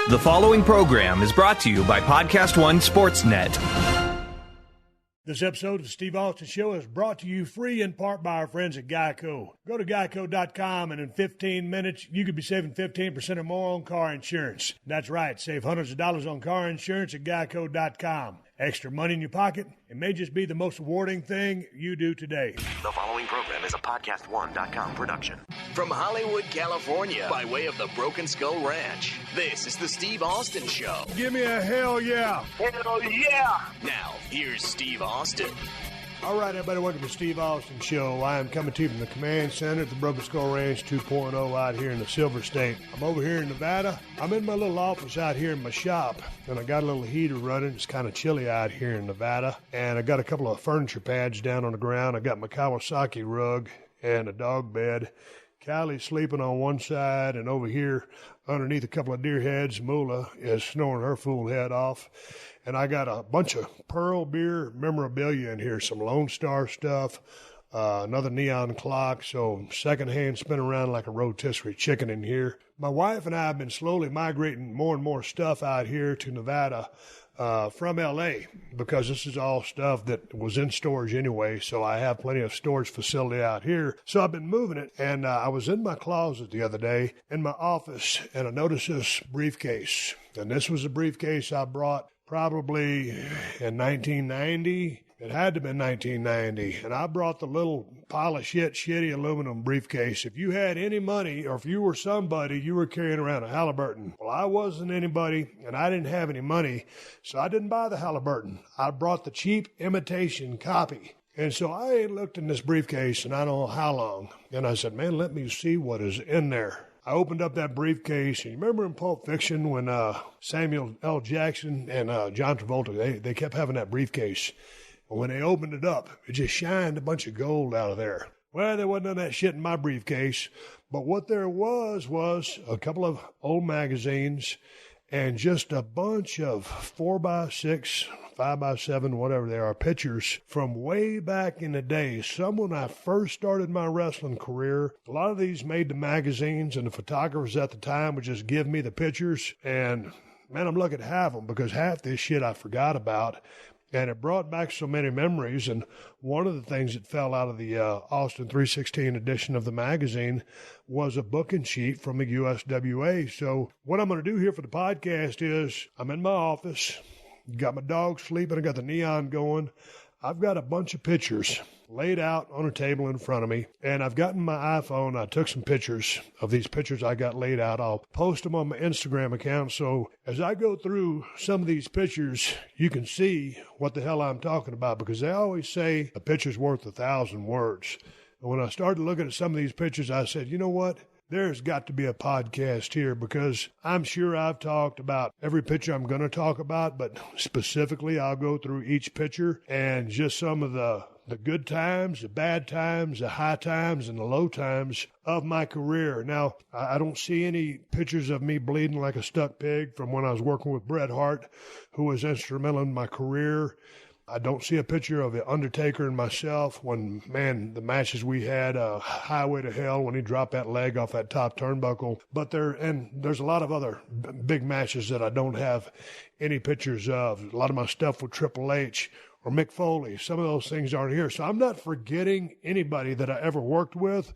The following program is brought to you by PodcastOne Sportsnet. This episode of the Steve Austin Show is brought to you free in part by our friends at Geico. Go to geico.com and in 15 minutes, you could be saving 15% or more on car insurance. That's right, save hundreds of dollars on car insurance at geico.com. Extra money in your pocket? It may just be the most rewarding thing you do today. The following program is a PodcastOne.com production. From Hollywood, California, by way of the Broken Skull Ranch, this is the Steve Austin Show. Give me a hell yeah. Hell yeah! Now, here's Steve Austin. All right, everybody, welcome to the Steve Austin Show. I am coming to you from the Command Center at the Broken Skull Ranch 2.0 out here in the Silver State. I'm over here in Nevada. I'm in my little office out here in my shop, and I got a little heater running. It's kind of chilly out here in Nevada, and I got a couple of furniture pads down on the ground. I got my Kawasaki rug and a dog bed. Callie's sleeping on one side, and over here underneath a couple of deer heads, Moolah is snoring her fool head off. And I got a bunch of Pearl Beer memorabilia in here, some Lone Star stuff, another neon clock, so secondhand spin around like a rotisserie chicken in here. My wife and I have been slowly migrating more and more stuff out here to Nevada from L.A. because this is all stuff that was in storage anyway, so I have plenty of storage facility out here. So I've been moving it, and I was in my closet the other day in my office, and I noticed this briefcase. And this was a briefcase I brought probably in 1990. It had to have been 1990. And I brought the little pile of shitty aluminum briefcase. If you had any money or if you were somebody, you were carrying around a Haliburton. Well, I wasn't anybody and I didn't have any money, so I didn't buy the Haliburton. I brought the cheap imitation copy. And so I ain't looked in this briefcase in I don't know how long. And I said, man, let me see what is in there. I opened up that briefcase, and you remember in Pulp Fiction when Samuel L. Jackson and John Travolta, they kept having that briefcase. And when they opened it up, it just shined a bunch of gold out of there. Well, there wasn't none of that shit in my briefcase, but what there was a couple of old magazines and just a bunch of 4x6, 5x7, whatever they are, pictures from way back in the day. Some when I first started my wrestling career, a lot of these made the magazines, and the photographers at the time would just give me the pictures. And, man, I'm lucky to have them because half this shit I forgot about. And it brought back so many memories. And one of the things that fell out of the Austin 316 edition of the magazine was a booking sheet from the USWA. So what I'm going to do here for the podcast is I'm in my office, got my dog sleeping, I got the neon going. I've got a bunch of pictures laid out on a table in front of me, and I've gotten my iPhone. I took some pictures of these pictures I got laid out. I'll post them on my Instagram account, so as I go through some of these pictures, you can see what the hell I'm talking about, because they always say a picture's worth 1,000 words. And when I started looking at some of these pictures, I said, you know what? There's got to be a podcast here, because I'm sure I've talked about every picture I'm going to talk about, but specifically I'll go through each picture and just some of the good times, the bad times, the high times, and the low times of my career. Now, I don't see any pictures of me bleeding like a stuck pig from when I was working with Bret Hart, who was instrumental in my career. I don't see a picture of the Undertaker and myself when, man, the matches we had, Highway to Hell, when he dropped that leg off that top turnbuckle. But there's a lot of other big matches that I don't have any pictures of. A lot of my stuff with Triple H or Mick Foley, some of those things aren't here. So I'm not forgetting anybody that I ever worked with.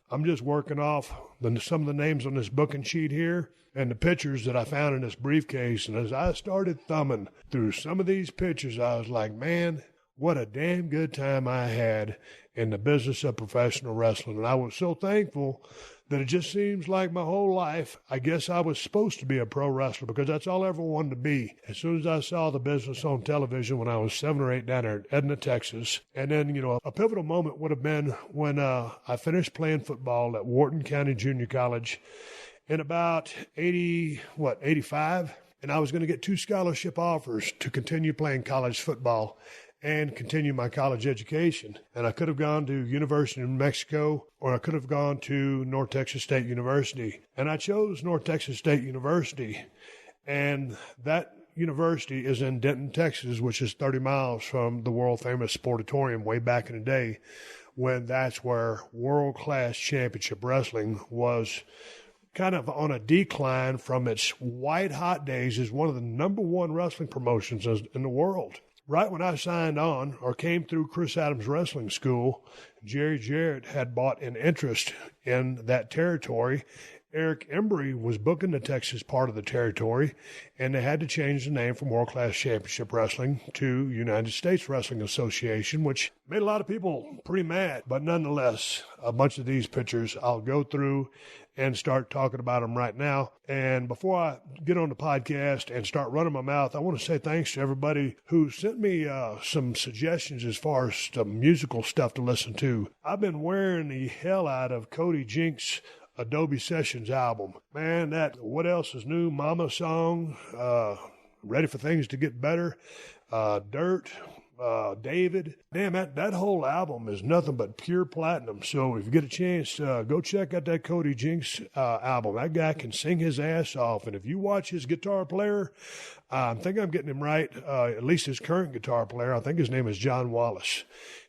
I'm just working off some of the names on this booking sheet here and the pictures that I found in this briefcase. And as I started thumbing through some of these pictures, I was like, man, what a damn good time I had in the business of professional wrestling. And I was so thankful that it just seems like my whole life, I guess I was supposed to be a pro wrestler, because that's all I ever wanted to be. As soon as I saw the business on television when I was 7 or 8 down there in Edna, Texas. And then, a pivotal moment would have been when I finished playing football at Wharton County Junior College in about 85. And I was going to get 2 scholarship offers to continue playing college football and continue my college education. And I could have gone to University of New Mexico, or I could have gone to North Texas State University. And I chose North Texas State University. And that university is in Denton, Texas, which is 30 miles from the world-famous Sportatorium way back in the day, when that's where world-class championship wrestling was kind of on a decline from its white-hot days as one of the number one wrestling promotions in the world. Right when I signed on or came through Chris Adams Wrestling School, Jerry Jarrett had bought an interest in that territory. Eric Embry was booking the Texas part of the territory, and they had to change the name from World Class Championship Wrestling to United States Wrestling Association, which made a lot of people pretty mad. But nonetheless, a bunch of these pictures I'll go through and start talking about them right now. And before I get on the podcast and start running my mouth, I want to say thanks to everybody who sent me some suggestions as far as some musical stuff to listen to. I've been wearing the hell out of Cody Jinks' Adobe Sessions album. Man, that What Else Is New, Mama song, Ready for Things to Get Better, Dirt, David. Damn, that whole album is nothing but pure platinum. So if you get a chance, go check out that Cody Jinks album. That guy can sing his ass off. And if you watch his guitar player, I think I'm getting him right, at least his current guitar player, I think his name is John Wallace.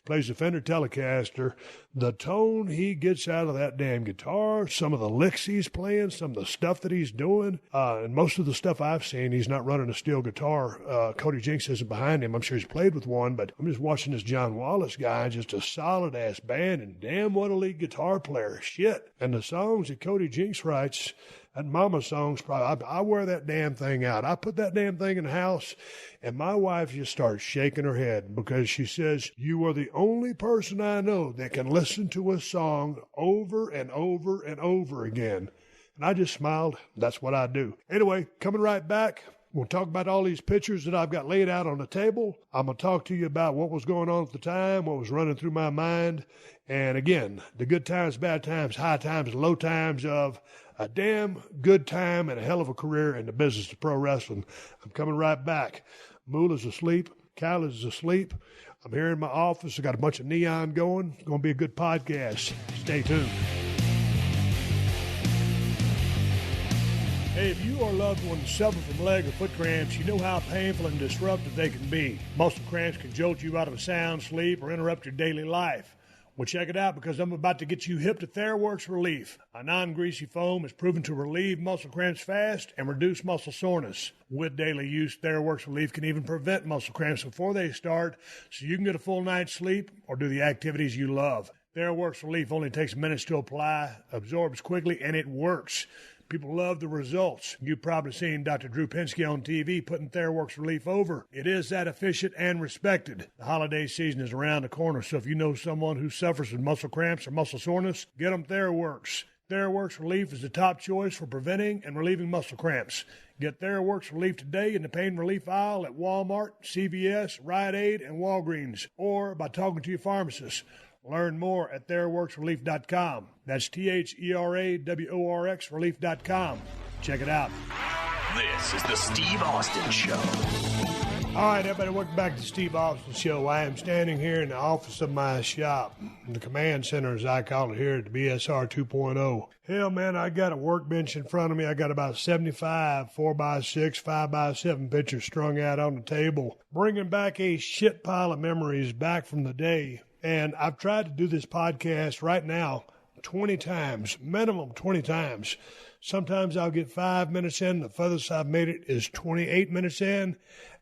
Plays the Fender Telecaster. The tone he gets out of that damn guitar, some of the licks he's playing, some of the stuff that he's doing, and most of the stuff I've seen, he's not running a steel guitar. Cody Jinks isn't behind him. I'm sure he's played with one, but I'm just watching this John Wallace guy, just a solid-ass band, and damn what a lead guitar player. Shit. And the songs that Cody Jinks writes, that Mama song's probably, I wear that damn thing out. I put that damn thing in the house, and my wife just starts shaking her head because she says, you are the only person I know that can listen to a song over and over and over again. And I just smiled. That's what I do. Anyway, coming right back. We'll talk about all these pictures that I've got laid out on the table. I'm going to talk to you about what was going on at the time, what was running through my mind. And again, the good times, bad times, high times, low times of a damn good time and a hell of a career in the business of pro wrestling. I'm coming right back. Moolah's asleep. Cal is asleep. I'm here in my office. I got a bunch of neon going. It's going to be a good podcast. Stay tuned. Hey, if you or loved ones suffer from leg or foot cramps, you know how painful and disruptive they can be. Muscle cramps can jolt you out of a sound sleep or interrupt your daily life. Well, check it out because I'm about to get you hip to TheraWorks Relief. A non-greasy foam is proven to relieve muscle cramps fast and reduce muscle soreness. With daily use, TheraWorks Relief can even prevent muscle cramps before they start so you can get a full night's sleep or do the activities you love. TheraWorks Relief only takes minutes to apply, absorbs quickly, and it works. People love the results. You've probably seen Dr. Drew Pinsky on TV putting TheraWorks Relief over. It is that efficient and respected. The holiday season is around the corner, so if you know someone who suffers with muscle cramps or muscle soreness, get them TheraWorks. TheraWorks Relief is the top choice for preventing and relieving muscle cramps. Get TheraWorks Relief today in the pain relief aisle at Walmart, CVS, Rite Aid, and Walgreens, or by talking to your pharmacist. Learn more at TheraWorksRelief.com. That's TheraWorks Relief.com. Check it out. This is the Steve Austin Show. All right, everybody, welcome back to the Steve Austin Show. I am standing here in the office of my shop, the command center, as I call it here at the BSR 2.0. Hell, man, I got a workbench in front of me. I got about 75 4x6, 5x7 pictures strung out on the table, bringing back a shit pile of memories back from the day. And I've tried to do this podcast right now 20 times, minimum 20 times. Sometimes I'll get 5 minutes in. The furthest I've made it is 28 minutes in.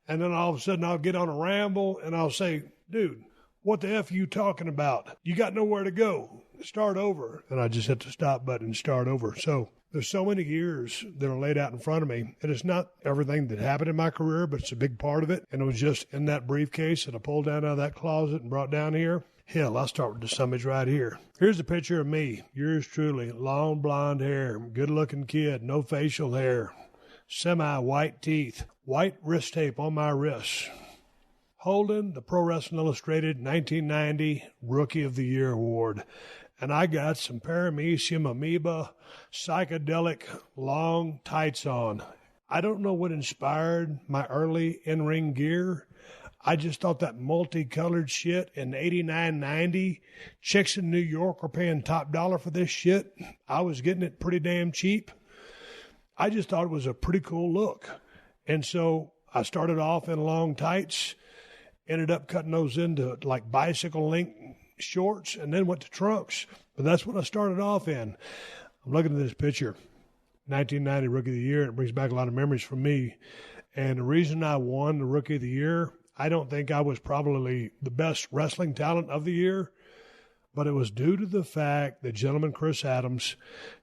And then all of a sudden I'll get on a ramble and I'll say, dude, what the F are you talking about? You got nowhere to go. Start over. And I just hit the stop button and start over. So there's so many years that are laid out in front of me. And it's not everything that happened in my career, but it's a big part of it. And it was just in that briefcase that I pulled down out of that closet and brought down here. Hell, I'll start with the summage right here. Here's a picture of me, yours truly, long blonde hair, good-looking kid, no facial hair, semi-white teeth, white wrist tape on my wrists, holding the Pro Wrestling Illustrated 1990 Rookie of the Year Award. And I got some paramecium amoeba psychedelic long tights on. I don't know what inspired my early in-ring gear. I just thought that multicolored shit in 89.90, chicks in New York were paying top dollar for this shit. I was getting it pretty damn cheap. I just thought it was a pretty cool look. And so I started off in long tights, ended up cutting those into like bicycle length shorts, and then went to trunks. But that's what I started off in. I'm looking at this picture. 1990 Rookie of the Year, and it brings back a lot of memories for me. And the reason I won the Rookie of the Year, I don't think I was probably the best wrestling talent of the year, but it was due to the fact that Gentleman Chris Adams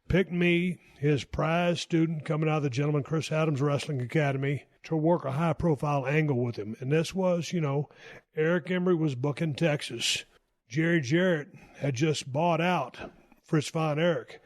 picked me, his prize student coming out of the Gentleman Chris Adams Wrestling Academy, to work a high-profile angle with him. And this was, Eric Embry was booking Texas. Jerry Jarrett had just bought out Fritz Von Erich.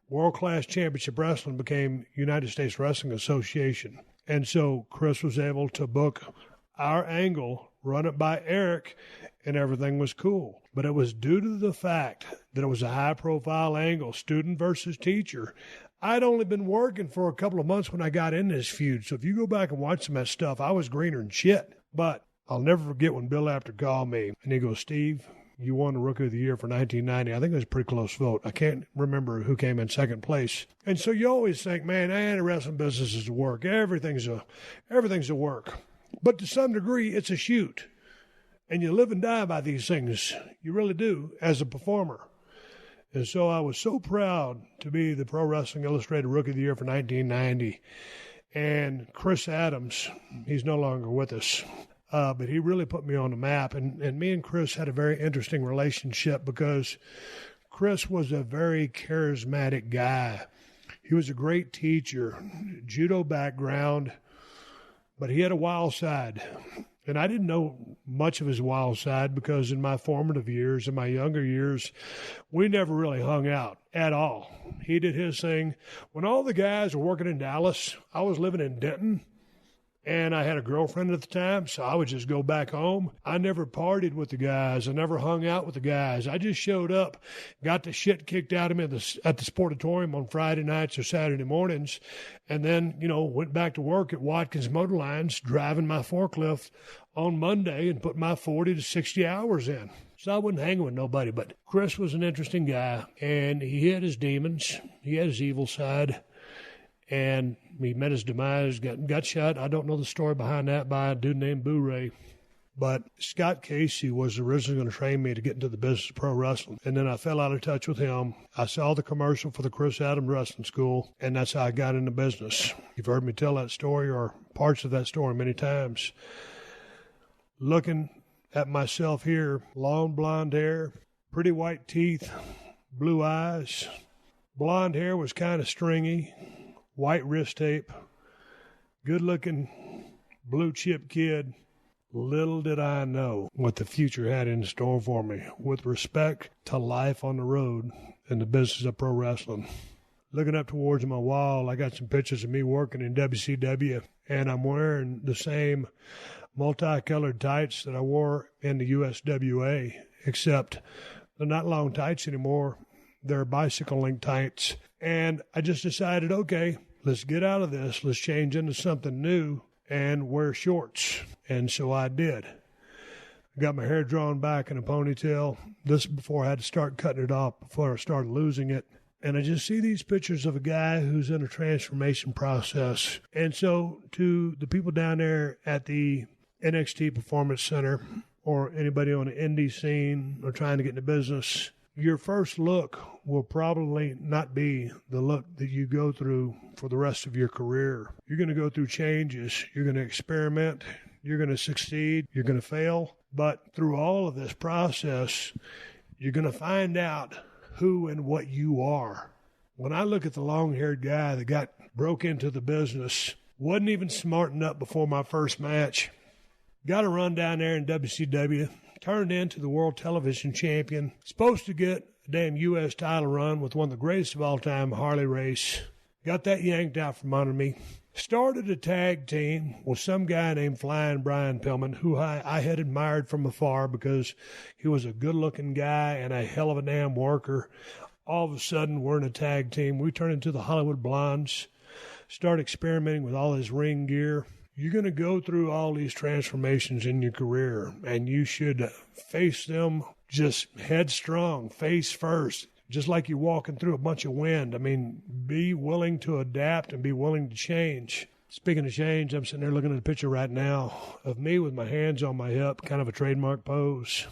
World-class Championship Wrestling became United States Wrestling Association. And so Chris was able to book our angle, run it by Eric, and everything was cool. But it was due to the fact that it was a high-profile angle, student versus teacher. I'd only been working for a couple of months when I got in this feud. So if you go back and watch some of that stuff, I was greener than shit. But I'll never forget when Bill Apter called me, and he goes, Steve, you won the Rookie of the Year for 1990. I think it was a pretty close vote. I can't remember who came in second place. And so you always think, man, the wrestling business is a work. Everything's a work. But to some degree, it's a shoot. And you live and die by these things. You really do, as a performer. And so I was so proud to be the Pro Wrestling Illustrated Rookie of the Year for 1990. And Chris Adams, he's no longer with us. But he really put me on the map. And me and Chris had a very interesting relationship because Chris was a very charismatic guy. He was a great teacher, judo background, but he had a wild side. And I didn't know much of his wild side because in my formative years, in my younger years, we never really hung out at all. He did his thing. When all the guys were working in Dallas, I was living in Denton. And I had a girlfriend at the time, so I would just go back home. I never partied with the guys. I never hung out with the guys. I just showed up, got the shit kicked out of me at the Sportatorium on Friday nights or Saturday mornings, and then, went back to work at Watkins Motor Lines, driving my forklift on Monday and put my 40 to 60 hours in. So I wasn't hanging with nobody. But Chris was an interesting guy, and he had his demons. He had his evil side. And he met his demise, got shot. I don't know the story behind that by a dude named Boo Ray. But Scott Casey was originally going to train me to get into the business of pro wrestling. And then I fell out of touch with him. I saw the commercial for the Chris Adams Wrestling School, and that's how I got into business. You've heard me tell that story or parts of that story many times. Looking at myself here, long blonde hair, pretty white teeth, blue eyes. Blonde hair was kind of stringy. White wrist tape, good-looking blue chip kid. Little did I know what the future had in store for me with respect to life on the road and the business of pro wrestling. Looking up towards my wall, I got some pictures of me working in WCW, and I'm wearing the same multicolored tights that I wore in the USWA, except they're not long tights anymore. They're bicycle link tights. And I just decided, okay, let's get out of this. Let's change into something new and wear shorts. And so I did. I got my hair drawn back in a ponytail. This is before I had to start cutting it off, before I started losing it. And I just see these pictures of a guy who's in a transformation process. And so to the people down there at the NXT Performance Center or anybody on the indie scene or trying to get into business, your first look will probably not be the look that you go through for the rest of your career. You're going to go through changes. You're going to experiment. You're going to succeed. You're going to fail. But through all of this process, you're going to find out who and what you are. When I look at the long-haired guy that broke into the business, wasn't even smartened up before my first match, got a run down there in WCW, turned into the world television champion, supposed to get a damn U.S. title run with one of the greatest of all time, Harley Race. Got that yanked out from under me. Started a tag team with some guy named Flying Brian Pillman, who I had admired from afar because he was a good-looking guy and a hell of a damn worker. All of a sudden, we're in a tag team. We turn into the Hollywood Blondes, start experimenting with all his ring gear. You're going to go through all these transformations in your career, and you should face them just headstrong, face first, just like you're walking through a bunch of wind. I mean, be willing to adapt and be willing to change. Speaking of change, I'm sitting there looking at a picture right now of me with my hands on my hip, kind of a trademark pose.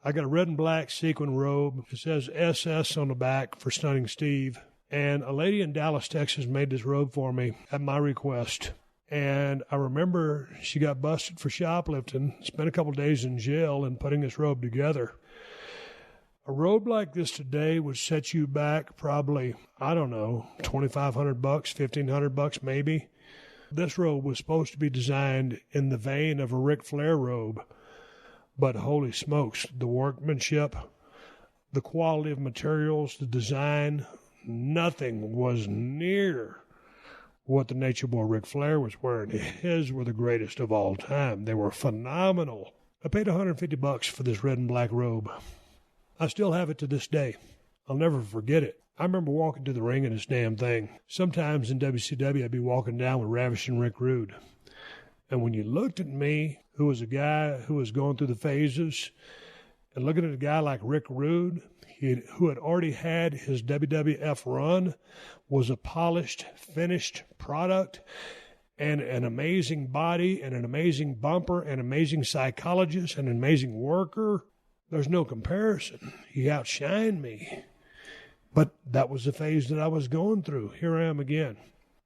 I got a red and black sequin robe. It says SS on the back for Stunning Steve. And a lady in Dallas, Texas made this robe for me at my request. And I remember she got busted for shoplifting, spent a couple days in jail and putting this robe together. A robe like this today would set you back probably, I don't know, $2,500, $1,500 maybe. This robe was supposed to be designed in the vein of a Ric Flair robe. But holy smokes, the workmanship, the quality of materials, the design, nothing was near what the Nature Boy Ric Flair was wearing. His were the greatest of all time. They were phenomenal. I paid $150 for this red and black robe. I still have it to this day. I'll never forget it. I remember walking to the ring in this damn thing. Sometimes in WCW, I'd be walking down with Ravishing Rick Rude. And when you looked at me, who was a guy who was going through the phases, and looking at a guy like Rick Rude, who had already had his WWF run, was a polished, finished product, and an amazing body, and an amazing bumper, and an amazing psychologist, and an amazing worker. There's no comparison. He outshined me. But that was the phase that I was going through. Here I am again.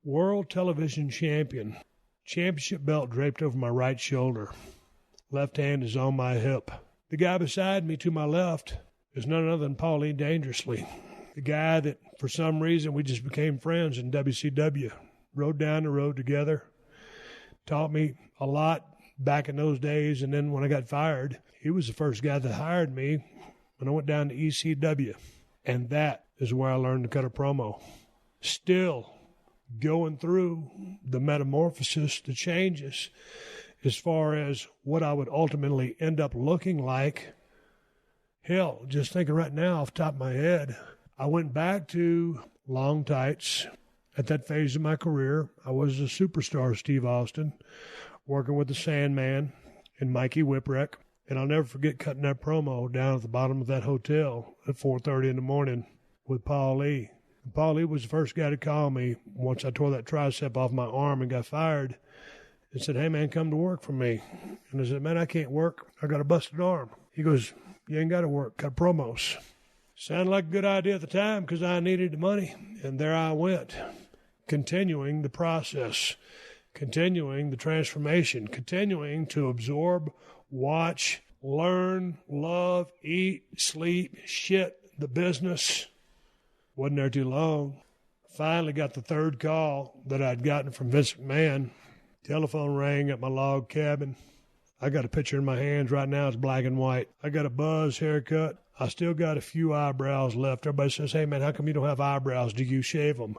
World Television Champion. Championship belt draped over my right shoulder. Left hand is on my hip. The guy beside me to my left is none other than Paulie Dangerously. The guy that, for some reason, we just became friends in WCW. Rode down the road together. Taught me a lot back in those days. And then when I got fired, he was the first guy that hired me when I went down to ECW. And that is where I learned to cut a promo. Still going through the metamorphosis, the changes, as far as what I would ultimately end up looking like. Hell, just thinking right now off the top of my head, I went back to long tights. At that phase of my career, I was a superstar, Steve Austin, working with the Sandman and Mikey Whipwreck. And I'll never forget cutting that promo down at the bottom of that hotel at 4:30 in the morning with Paul Lee. And Paul Lee was the first guy to call me once I tore that tricep off my arm and got fired, and said, "Hey, man, come to work for me." And I said, "Man, I can't work. I got a busted arm." He goes, "You ain't got to work. Cut promos." Sounded like a good idea at the time because I needed the money. And there I went, continuing the process, continuing the transformation, continuing to absorb, watch, learn, love, eat, sleep, shit, the business. Wasn't there too long. Finally got the third call that I'd gotten from Vince McMahon. Telephone rang at my log cabin. I got a picture in my hands right now. It's black and white. I got a buzz haircut. I still got a few eyebrows left. Everybody says, "Hey, man, how come you don't have eyebrows? Do you shave them?"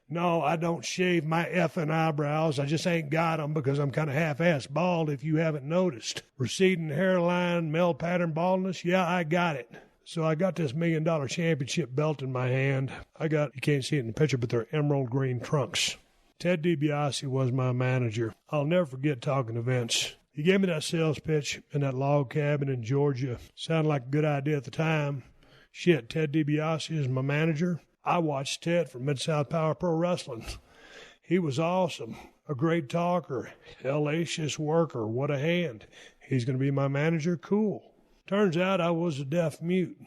No, I don't shave my effing eyebrows. I just ain't got them because I'm kind of half-ass bald, if you haven't noticed. Receding hairline, male pattern baldness, yeah, I got it. So I got this $1 million championship belt in my hand. You can't see it in the picture, but they're emerald green trunks. Ted DiBiase was my manager. I'll never forget talking to Vince. He gave me that sales pitch in that log cabin in Georgia. Sounded like a good idea at the time. Shit, Ted DiBiase is my manager. I watched Ted from Mid-South Power Pro Wrestling. He was awesome. A great talker. Hellacious worker. What a hand. He's going to be my manager? Cool. Turns out I was a deaf mute.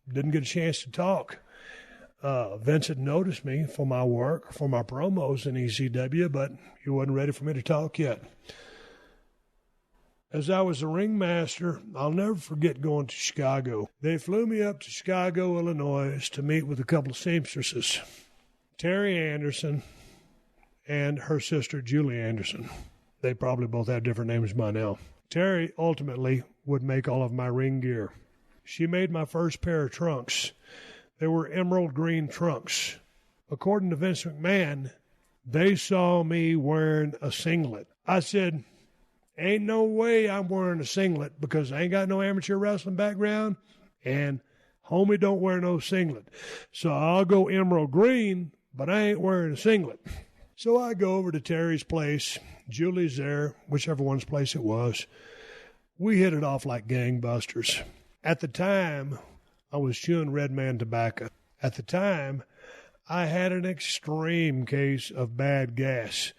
Didn't get a chance to talk. Vince had noticed me for my work, for my promos in ECW, but he wasn't ready for me to talk yet. As I was a ringmaster, I'll never forget going to Chicago. They flew me up to Chicago, Illinois, to meet with a couple of seamstresses, Terry Anderson and her sister, Julie Anderson. They probably both have different names by now. Terry ultimately would make all of my ring gear. She made my first pair of trunks. They were emerald green trunks. According to Vince McMahon, they saw me wearing a singlet. I said, "Ain't no way I'm wearing a singlet because I ain't got no amateur wrestling background, and homie don't wear no singlet. So I'll go emerald green, but I ain't wearing a singlet." So I go over to Terry's place. Julie's there, whichever one's place it was. We hit it off like gangbusters. At the time, I was chewing Red Man tobacco. At the time, I had an extreme case of bad gas.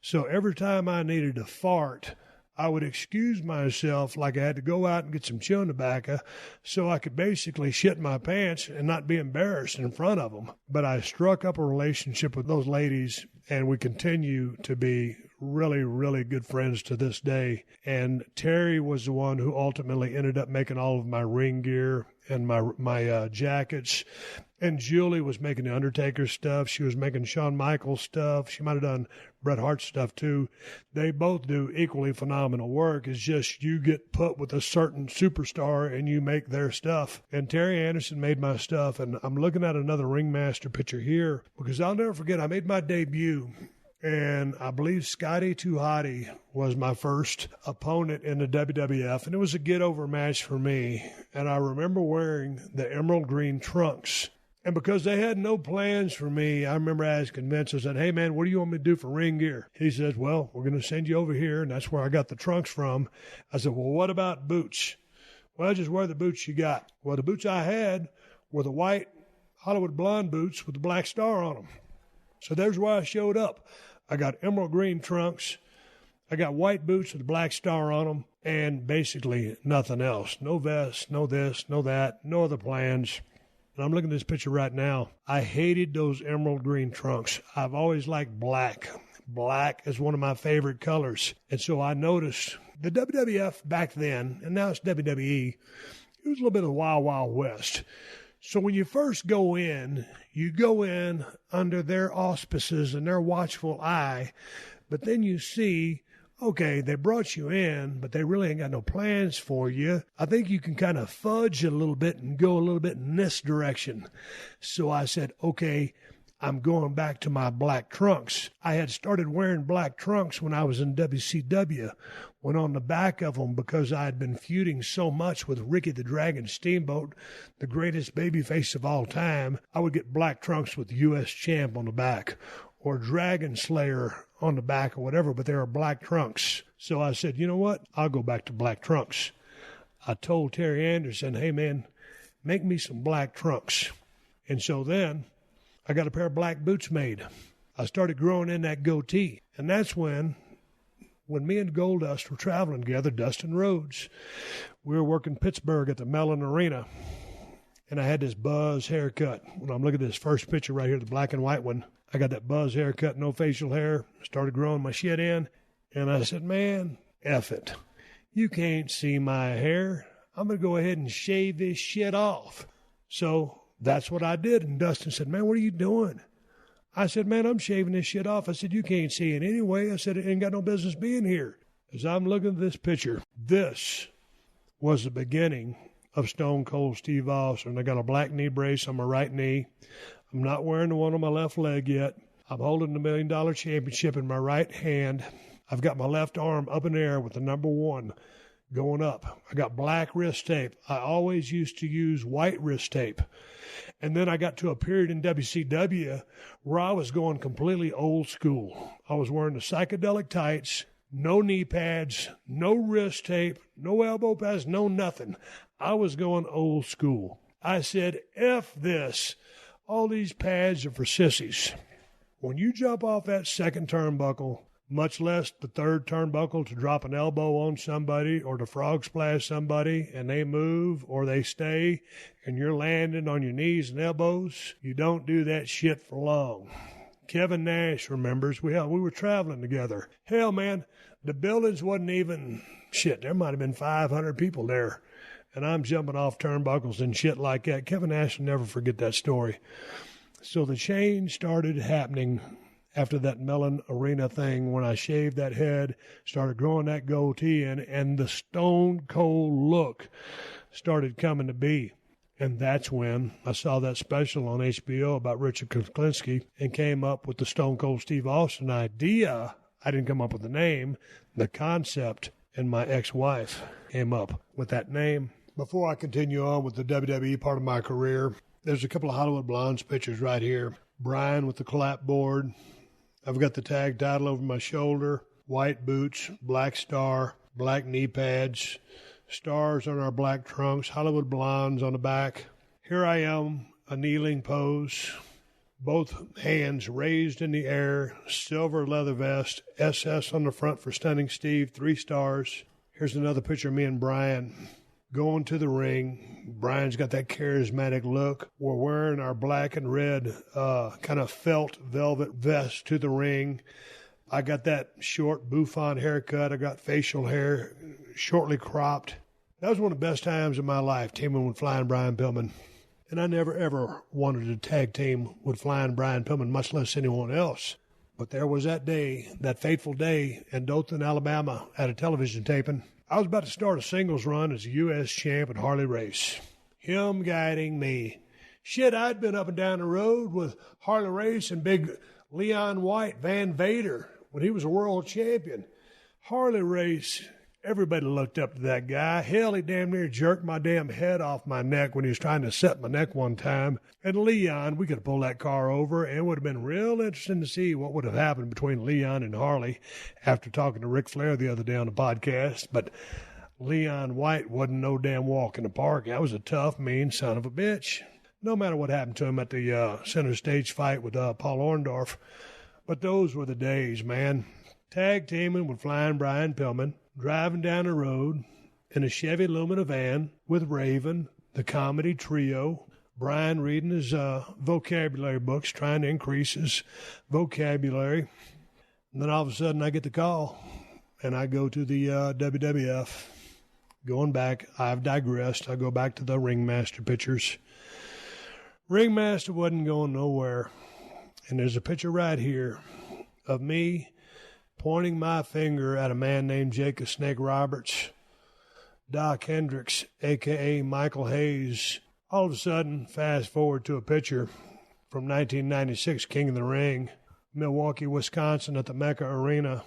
So every time I needed to fart, I would excuse myself like I had to go out and get some chewing tobacco so I could basically shit my pants and not be embarrassed in front of them. But I struck up a relationship with those ladies, and we continue to be really, really good friends to this day. And Terry was the one who ultimately ended up making all of my ring gear and my jackets. And Julie was making the Undertaker stuff. She was making Shawn Michaels stuff. She might have done Bret Hart stuff too. They both do equally phenomenal work. It's just you get put with a certain superstar and you make their stuff. And Terry Anderson made my stuff. And I'm looking at another Ringmaster picture here because I'll never forget, I made my debut. And I believe Scotty 2 Hotty was my first opponent in the WWF. And it was a get-over match for me. And I remember wearing the emerald green trunks. And because they had no plans for me, I remember asking Vince, I said, hey, man, what do you want me to do for ring gear? He says, well, we're going to send you over here, and that's where I got the trunks from. I said, well, what about boots? Well, just wear the boots you got. Well, the boots I had were the white Hollywood blonde boots with the black star on them. So there's where I showed up. I got emerald green trunks. I got white boots with a black star on them, and basically nothing else. No vest, no this, no that, no other plans. And I'm looking at this picture right now. I hated those emerald green trunks. I've always liked black. Black is one of my favorite colors. And so I noticed the WWF back then, and now it's WWE, it was a little bit of Wild Wild West. So when you first go in, you go in under their auspices and their watchful eye, but then you see, okay, they brought you in, but they really ain't got no plans for you. I think you can kind of fudge it a little bit and go a little bit in this direction. So I said, okay, I'm going back to my black trunks. I had started wearing black trunks when I was in WCW, when on the back of them, because I had been feuding so much with Ricky the Dragon Steamboat, the greatest babyface of all time, I would get black trunks with U.S. Champ on the back, or Dragon Slayer on the back or whatever, but they were black trunks. So I said, you know what? I'll go back to black trunks. I told Terry Anderson, hey, man, make me some black trunks. And so then I got a pair of black boots made. I started growing in that goatee. And that's when me and Goldust were traveling together, Dustin Rhodes, we were working Pittsburgh at the Mellon Arena. And I had this buzz haircut. When I'm looking at this first picture right here, the black and white one, I got that buzz haircut, no facial hair, started growing my shit in. And I said, man, F it. You can't see my hair. I'm going to go ahead and shave this shit off. So that's what I did. And Dustin said, man, what are you doing? I said, man, I'm shaving this shit off. I said, you can't see it anyway. I said, it ain't got no business being here. As I'm looking at this picture, this was the beginning of Stone Cold Steve Austin. I got a black knee brace on my right knee. I'm not wearing the one on my left leg yet. I'm holding the $1 Million Championship in my right hand. I've got my left arm up in the air with the number 1 going up. I got black wrist tape. I always used to use white wrist tape. And then I got to a period in WCW where I was going completely old school. I was wearing the psychedelic tights, no knee pads, no wrist tape, no elbow pads, no nothing. I was going old school. I said, F this. All these pads are for sissies. When you jump off that second turnbuckle, much less the third turnbuckle to drop an elbow on somebody or to frog splash somebody and they move or they stay and you're landing on your knees and elbows, you don't do that shit for long. Kevin Nash remembers, we were traveling together. Hell, man, the buildings wasn't even, there might have been 500 people there. And I'm jumping off turnbuckles and shit like that. Kevin Nash will never forget that story. So the change started happening after that Mellon Arena thing when I shaved that head, started growing that goatee in, and the Stone Cold look started coming to be. And that's when I saw that special on HBO about Richard Kuklinski and came up with the Stone Cold Steve Austin idea. I didn't come up with the name, the concept, and my ex-wife came up with that name. Before I continue on with the WWE part of my career, there's a couple of Hollywood Blondes pictures right here. Brian with the clapboard. I've got the tag title over my shoulder. White boots, black star, black knee pads, stars on our black trunks, Hollywood Blondes on the back. Here I am, a kneeling pose, both hands raised in the air, silver leather vest, SS on the front for Stunning Steve, 3 stars. Here's another picture of me and Brian going to the ring. Brian's got that charismatic look. We're wearing our black and red kind of felt velvet vest to the ring. I got that short bouffant haircut. I got facial hair shortly cropped. That was one of the best times of my life, teaming with Flying Brian Pillman. And I never, ever wanted to tag team with Flying Brian Pillman, much less anyone else. But there was that day, that fateful day in Dothan, Alabama, at a television taping. I was about to start a singles run as a U.S. champ at Harley Race. Him guiding me. Shit, I'd been up and down the road with Harley Race and big Leon White, Van Vader, when he was a world champion. Harley Race, everybody looked up to that guy. Hell, he damn near jerked my damn head off my neck when he was trying to set my neck one time. And Leon, we could have pulled that car over, and it would have been real interesting to see what would have happened between Leon and Harley after talking to Ric Flair the other day on the podcast. But Leon White wasn't no damn walk in the park. That was a tough, mean son of a bitch. No matter what happened to him at the center stage fight with Paul Orndorff. But those were the days, man. Tag teaming with Flying Brian Pillman, driving down the road in a Chevy Lumina van with Raven, the comedy trio. Brian reading his vocabulary books, trying to increase his vocabulary. And then all of a sudden I get the call, and I go to the WWF. Going back, I've digressed. I go back to the Ringmaster pictures. Ringmaster wasn't going nowhere. And there's a picture right here of me pointing my finger at a man named Jacob Snake Roberts, Doc Hendricks, a.k.a. Michael Hayes. All of a sudden, fast forward to a picture from 1996, King of the Ring, Milwaukee, Wisconsin at the Mecca Arena.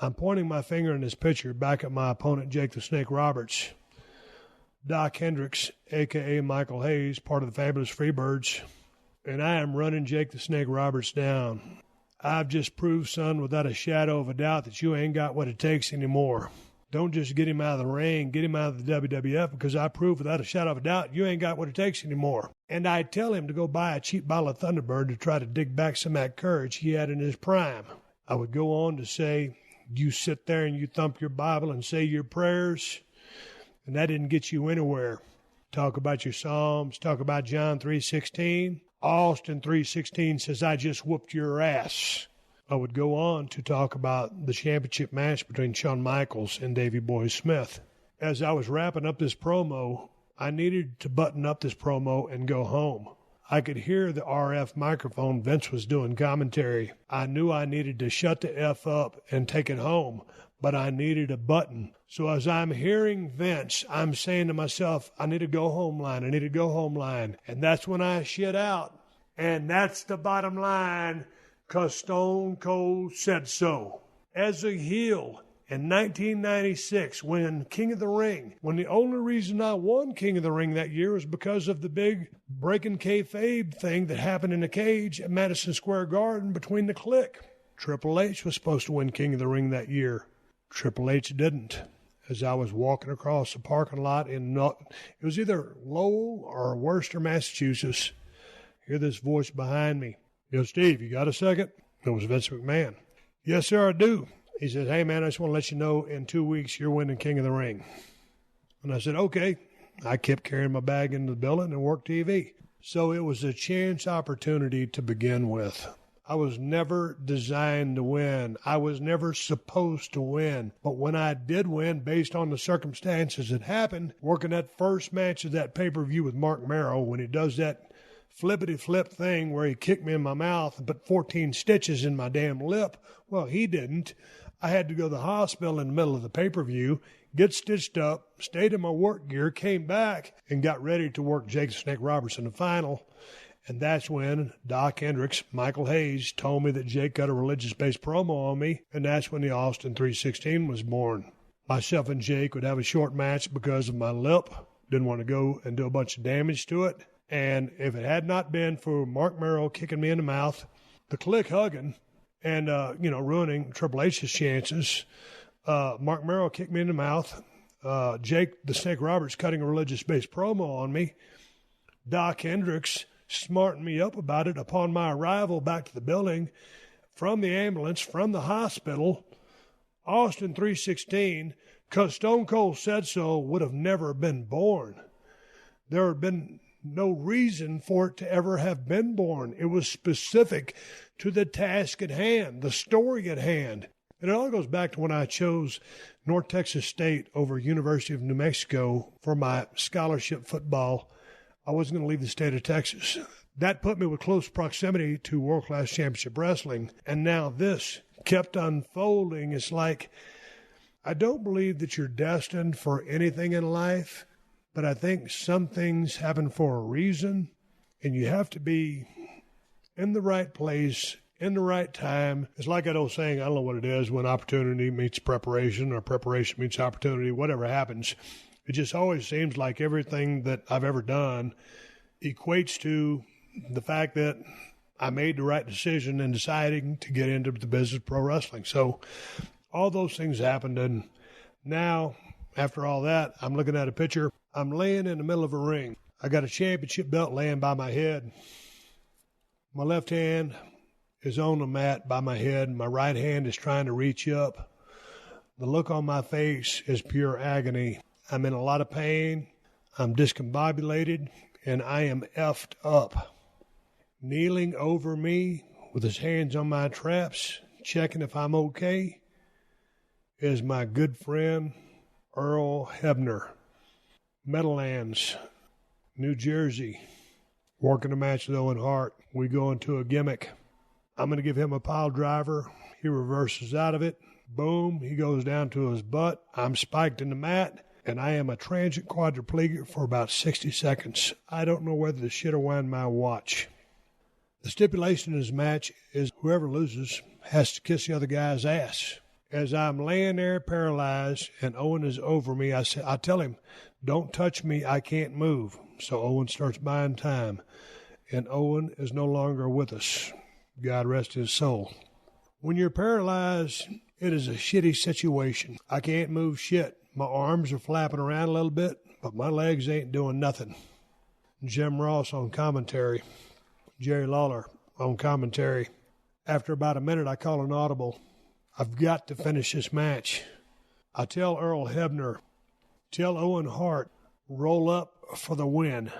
I'm pointing my finger in this picture back at my opponent, Jake the Snake Roberts. Doc Hendricks, a.k.a. Michael Hayes, part of the Fabulous Freebirds. And I am running Jake the Snake Roberts down. I've just proved, son, without a shadow of a doubt that you ain't got what it takes anymore. Don't just get him out of the ring, get him out of the WWF, because I prove without a shadow of a doubt you ain't got what it takes anymore. And I tell him to go buy a cheap bottle of Thunderbird to try to dig back some of that courage he had in his prime. I would go on to say, you sit there and you thump your Bible and say your prayers, and that didn't get you anywhere. Talk about your Psalms, talk about John 3:16. Austin 3:16 says, I just whooped your ass. I would go on to talk about the championship match between Shawn Michaels and Davey Boy Smith. As I was wrapping up this promo, I needed to button up this promo and go home. I could hear the RF microphone Vince was doing commentary. I knew I needed to shut the F up and take it home, but I needed a button. So as I'm hearing Vince, I'm saying to myself, I need to go home line. I need to go home line. And that's when I shit out. And that's the bottom line, because Stone Cold said so. As a heel in 1996, when King of the Ring, when the only reason I won King of the Ring that year was because of the big breaking kayfabe thing that happened in the cage at Madison Square Garden between the Clique. Triple H was supposed to win King of the Ring that year. Triple H didn't. As I was walking across the parking lot it was either Lowell or Worcester, Massachusetts, hear this voice behind me. Yo, Steve, you got a second? It was Vince McMahon. Yes, sir, I do. He says, hey, man, I just want to let you know in 2 weeks you're winning King of the Ring. And I said, okay. I kept carrying my bag into the building and worked TV. So it was a chance opportunity to begin with. I was never designed to win. I was never supposed to win. But when I did win, based on the circumstances that happened, working that first match of that pay-per-view with Mark Merrow, when he does that flippity-flip thing where he kicked me in my mouth and put 14 stitches in my damn lip, well, he didn't. I had to go to the hospital in the middle of the pay-per-view, get stitched up, stayed in my work gear, came back, and got ready to work Jake the Snake Roberts in the final. And that's when Doc Hendricks, Michael Hayes, told me that Jake got a religious-based promo on me, and that's when the Austin 3:16 was born. Myself and Jake would have a short match because of my lip. Didn't want to go and do a bunch of damage to it. And if it had not been for Mark Merrow kicking me in the mouth, the Clique hugging, and, ruining Triple H's chances, Mark Merrow kicked me in the mouth, Jake the Snake Roberts cutting a religious-based promo on me, Doc Hendricks smartened me up about it upon my arrival back to the building from the ambulance, from the hospital. Austin 3:16, because Stone Cold said so, would have never been born. There had been no reason for it to ever have been born. It was specific to the task at hand, the story at hand. And it all goes back to when I chose North Texas State over University of New Mexico for my scholarship football. I wasn't going to leave the state of Texas. That put me with close proximity to world-class championship wrestling. And now this kept unfolding. It's like, I don't believe that you're destined for anything in life, but I think some things happen for a reason, and you have to be in the right place, in the right time. It's like that old saying, I don't know what it is, when opportunity meets preparation or preparation meets opportunity, whatever happens. It just always seems like everything that I've ever done equates to the fact that I made the right decision in deciding to get into the business of pro wrestling. So all those things happened, and now, after all that, I'm looking at a picture. I'm laying in the middle of a ring. I got a championship belt laying by my head. My left hand is on the mat by my head. My right hand is trying to reach up. The look on my face is pure agony. I'm in a lot of pain. I'm discombobulated, and I am effed up. Kneeling over me with his hands on my traps, checking if I'm okay, is my good friend, Earl Hebner. Meadowlands, New Jersey, working a match with Owen Hart. We go into a gimmick. I'm going to give him a pile driver. He reverses out of it. Boom, he goes down to his butt. I'm spiked in the mat, and I am a transient quadriplegic for about 60 seconds. I don't know whether to shit or wind my watch. The stipulation in this match is whoever loses has to kiss the other guy's ass. As I'm laying there paralyzed and Owen is over me, I tell him, don't touch me, I can't move. So Owen starts buying time. And Owen is no longer with us. God rest his soul. When you're paralyzed, it is a shitty situation. I can't move shit. My arms are flapping around a little bit, but my legs ain't doing nothing. Jim Ross on commentary. Jerry Lawler on commentary. After about a minute, I call an audible. I've got to finish this match. I tell Earl Hebner, tell Owen Hart, roll up for the win.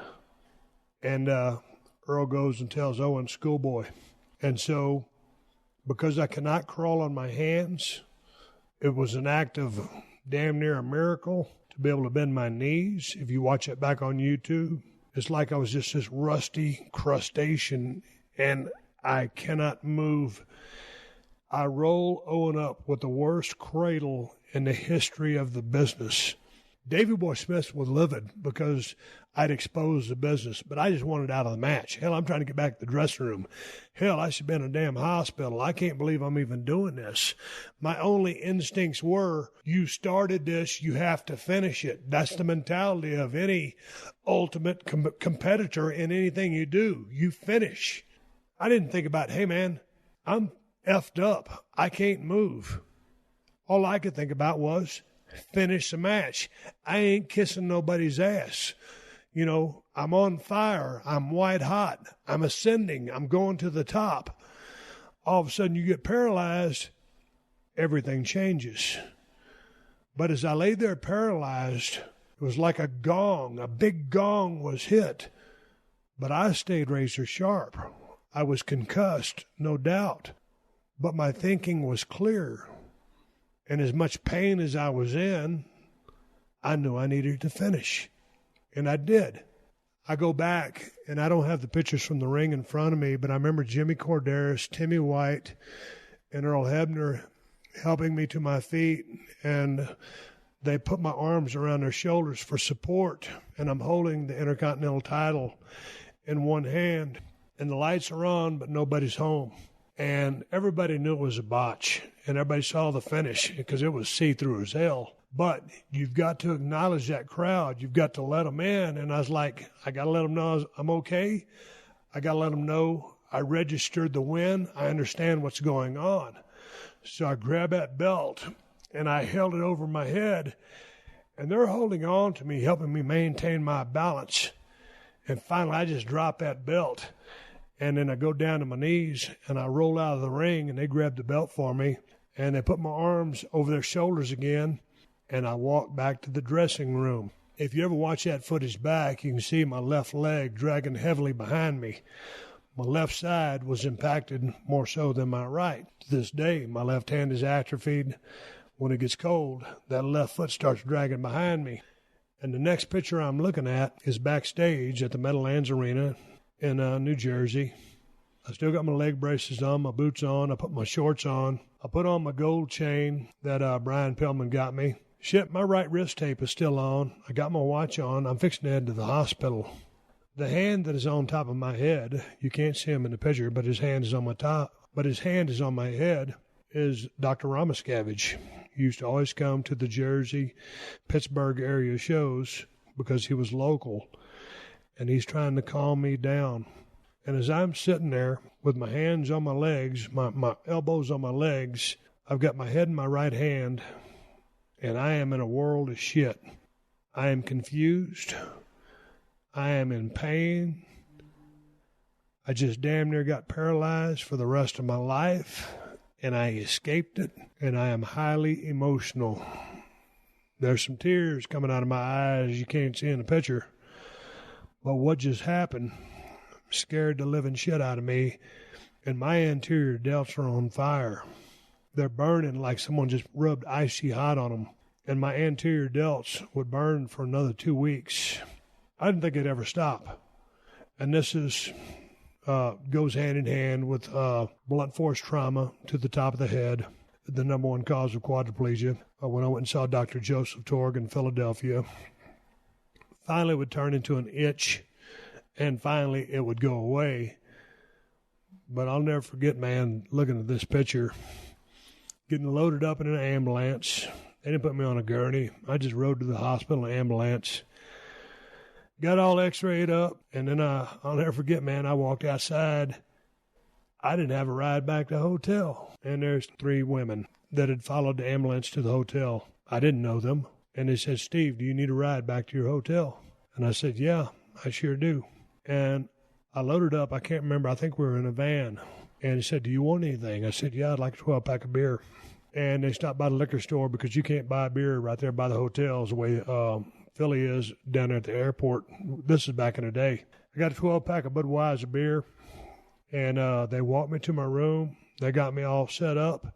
And Earl goes and tells Owen, schoolboy. And so, because I cannot crawl on my hands, it was an act of damn near a miracle to be able to bend my knees. If you watch it back on YouTube, it's like I was just this rusty crustacean, and I cannot move. I roll Owen up with the worst cradle in the history of the business. Davey Boy Smith was livid because I'd exposed the business, but I just wanted out of the match. Hell, I'm trying to get back to the dressing room. Hell, I should be in a damn hospital. I can't believe I'm even doing this. My only instincts were, you started this, you have to finish it. That's the mentality of any ultimate competitor in anything you do. You finish. I didn't think about, hey, man, I'm effed up. I can't move. All I could think about was finish the match. I ain't kissing nobody's ass. You know, I'm on fire. I'm white hot. I'm ascending. I'm going to the top. All of a sudden you get paralyzed. Everything changes. But as I lay there paralyzed, it was like a gong. A big gong was hit. But I stayed razor sharp. I was concussed, no doubt. But my thinking was clear. And as much pain as I was in, I knew I needed to finish. And I did. I go back, and I don't have the pictures from the ring in front of me, but I remember Jimmy Corderas, Timmy White, and Earl Hebner helping me to my feet, and they put my arms around their shoulders for support, and I'm holding the Intercontinental title in one hand, and the lights are on, but nobody's home. And everybody knew it was a botch, and everybody saw the finish because it was see-through as hell. But you've got to acknowledge that crowd. You've got to let them in. And I was like, I got to let them know I'm okay. I got to let them know I registered the win. I understand what's going on. So I grabbed that belt, and I held it over my head. And they're holding on to me, helping me maintain my balance. And finally, I just dropped that belt. And then I go down to my knees, and I roll out of the ring, and they grab the belt for me. And they put my arms over their shoulders again, and I walk back to the dressing room. If you ever watch that footage back, you can see my left leg dragging heavily behind me. My left side was impacted more so than my right. To this day, my left hand is atrophied. When it gets cold, that left foot starts dragging behind me. And the next picture I'm looking at is backstage at the Meadowlands Arena in New Jersey. I still got my leg braces on, my boots on, I put my shorts on. I put on my gold chain that Brian Pillman got me. Shit, my right wrist tape is still on. I got my watch on. I'm fixing to head to the hospital. The hand that is on top of my head, you can't see him in the picture, but his hand is on my top. But his hand is on my head, is Dr. Ramascavage. He used to always come to the Jersey, Pittsburgh area shows because he was local. And he's trying to calm me down. And as I'm sitting there with my hands on my legs, my elbows on my legs, I've got my head in my right hand, and I am in a world of shit. I am confused. I am in pain. I just damn near got paralyzed for the rest of my life, and I escaped it, and I am highly emotional. There's some tears coming out of my eyes you can't see in the picture. But what just happened scared the living shit out of me, and my anterior delts are on fire. They're burning like someone just rubbed icy hot on them, and my anterior delts would burn for another 2 weeks. I didn't think it'd ever stop. And this goes hand in hand with blunt force trauma to the top of the head, the number one cause of quadriplegia. When I went and saw Dr. Joseph Torg in Philadelphia, finally it would turn into an itch, and finally it would go away. But I'll never forget, man, looking at this picture, getting loaded up in an ambulance. They didn't put me on a gurney. I just rode to the hospital in an ambulance. Got all x-rayed up, and then I'll never forget, man, I walked outside. I didn't have a ride back to the hotel. And there's 3 women that had followed the ambulance to the hotel. I didn't know them. And they said, "Steve, do you need a ride back to your hotel?" And I said, "Yeah, I sure do." And I loaded up. I can't remember. I think we were in a van. And he said, "Do you want anything?" I said, "Yeah, I'd like a 12-pack of beer." And they stopped by the liquor store because you can't buy beer right there by the hotels the way Philly is down there at the airport. This is back in the day. I got a 12-pack of Budweiser beer, and they walked me to my room. They got me all set up,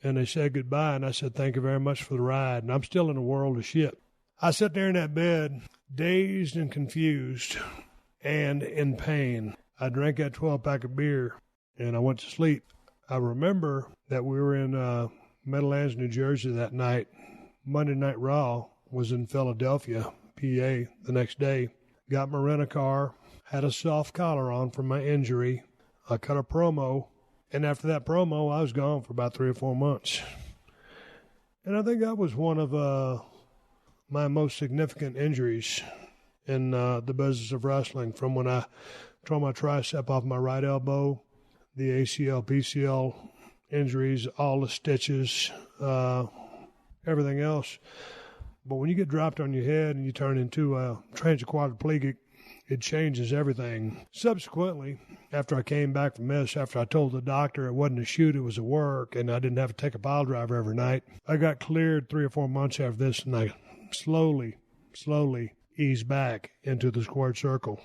and they said goodbye, and I said, "Thank you very much for the ride." And I'm still in a world of shit. I sat there in that bed, dazed and confused and in pain. I drank that 12-pack of beer, and I went to sleep. I remember that we were in Meadowlands, New Jersey that night. Monday Night Raw was in Philadelphia, PA, the next day. Got my rent-a-car, had a soft collar on from my injury. I cut a promo, and after that promo, I was gone for about 3 or 4 months. And I think that was one of my most significant injuries in the business of wrestling, from when I tore my tricep off my right elbow, the ACL, PCL injuries, all the stitches, everything else. But when you get dropped on your head and you turn into a transit quadriplegic, it changes everything. Subsequently, after I came back from this, after I told the doctor it wasn't a shoot, it was a work, and I didn't have to take a pile driver every night, I got cleared 3 or 4 months after this, and I slowly eased back into the squared circle.